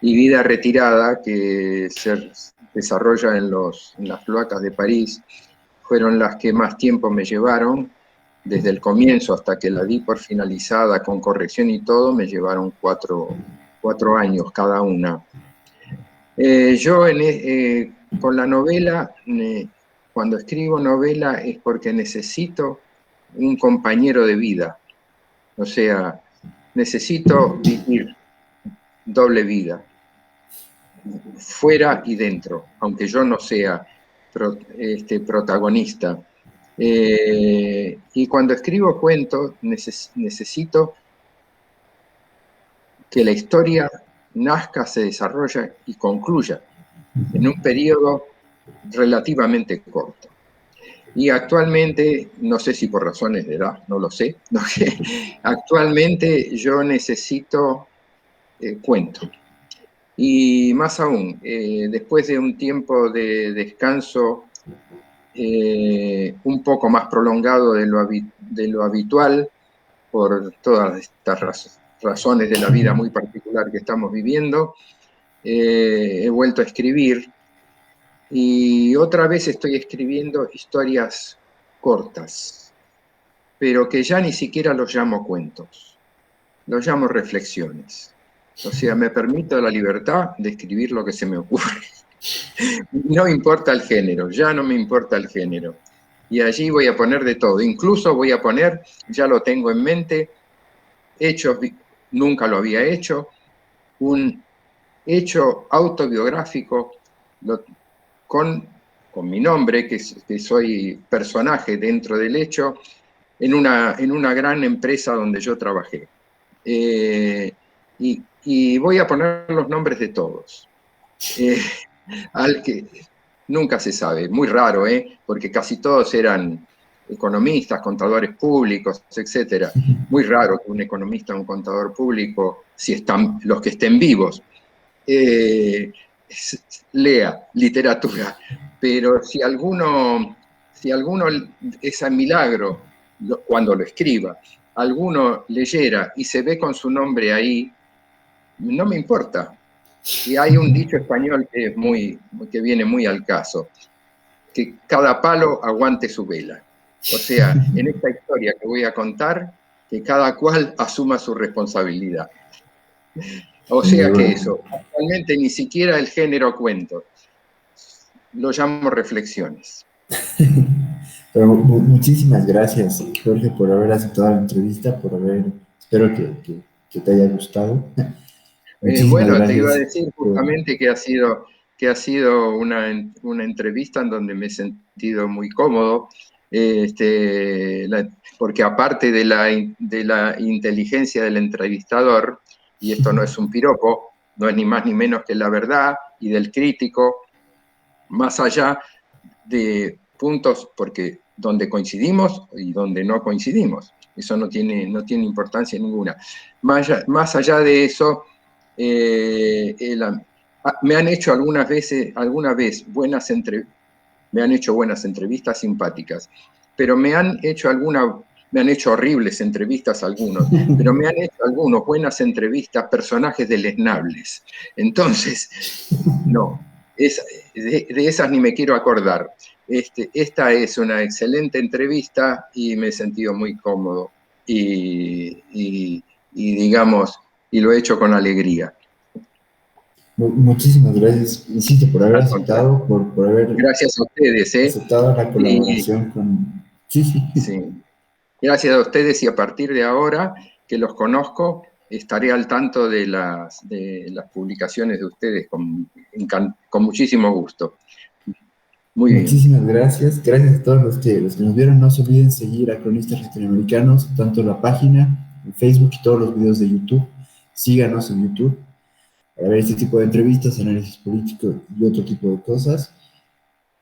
y Vida retirada, que se desarrolla en las cloacas de París, fueron las que más tiempo me llevaron. Desde el comienzo hasta que la di por finalizada con corrección y todo, me llevaron 4 años cada una. Yo con la novela, cuando escribo novela es porque necesito un compañero de vida. O sea, necesito vivir doble vida, fuera y dentro, aunque yo no sea protagonista. Y cuando escribo cuentos, necesito que la historia nazca, se desarrolle y concluya en un periodo relativamente corto. Y actualmente, no sé si por razones de edad, no lo sé, actualmente yo necesito cuento. Y más aún, después de un tiempo de descanso un poco más prolongado de lo habitual, por todas estas razones de la vida muy particular que estamos viviendo, he vuelto a escribir y otra vez estoy escribiendo historias cortas, pero que ya ni siquiera los llamo cuentos, los llamo reflexiones. O sea, me permito la libertad de escribir lo que se me ocurre. No importa el género, ya no me importa el género. Y allí voy a poner de todo. Incluso voy a poner, ya lo tengo en mente, hechos, nunca lo había hecho, un hecho autobiográfico con mi nombre, que soy personaje dentro del hecho, en una gran empresa donde yo trabajé. Y voy a poner los nombres de todos. Al que nunca se sabe, muy raro, porque casi todos eran economistas, contadores públicos, etc. Muy raro que un economista o un contador público, si están los que estén vivos, lea literatura. Pero si alguno es a milagro, cuando lo escriba, alguno leyera y se ve con su nombre ahí, no me importa. Y hay un dicho español que viene muy al caso, que cada palo aguante su vela. O sea, en esta historia que voy a contar, que cada cual asuma su responsabilidad. O sea que eso, actualmente ni siquiera el género cuento, lo llamo reflexiones. Pero muchísimas gracias, Jorge, por haber aceptado la entrevista, espero que te haya gustado. Bueno, gracias. te iba a decir justamente que ha sido una entrevista en donde me he sentido muy cómodo, porque aparte de la inteligencia del entrevistador, y esto no es un piropo, no es ni más ni menos que la verdad, y del crítico, más allá de puntos, porque donde coincidimos y donde no coincidimos, eso no tiene importancia ninguna. Más allá de eso, me han hecho alguna vez buenas entrevistas simpáticas, pero me han hecho horribles entrevistas algunos, pero me han hecho algunos buenas entrevistas personajes deleznables. Entonces, no, de esas ni me quiero acordar. Esta es una excelente entrevista y me he sentido muy cómodo y digamos, y lo he hecho con alegría. Muchísimas gracias, insisto, por haber aceptado, por haber gracias a ustedes, aceptado la colaboración con... Sí. Gracias a ustedes, y a partir de ahora que los conozco, estaré al tanto de las publicaciones de ustedes con muchísimo gusto. Muy bien. Muchísimas gracias. Gracias a todos los que nos vieron. No se olviden seguir a Cronistas Latinoamericanos, tanto la página, en Facebook y todos los videos de YouTube. Síganos en YouTube para ver este tipo de entrevistas, análisis político y otro tipo de cosas.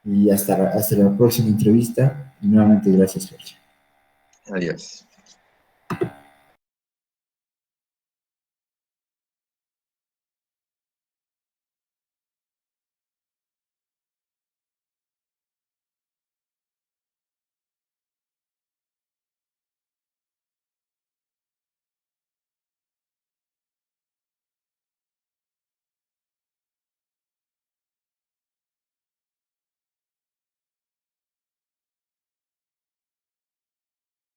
Y hasta la próxima entrevista. Y nuevamente, gracias, Jorge. Adiós.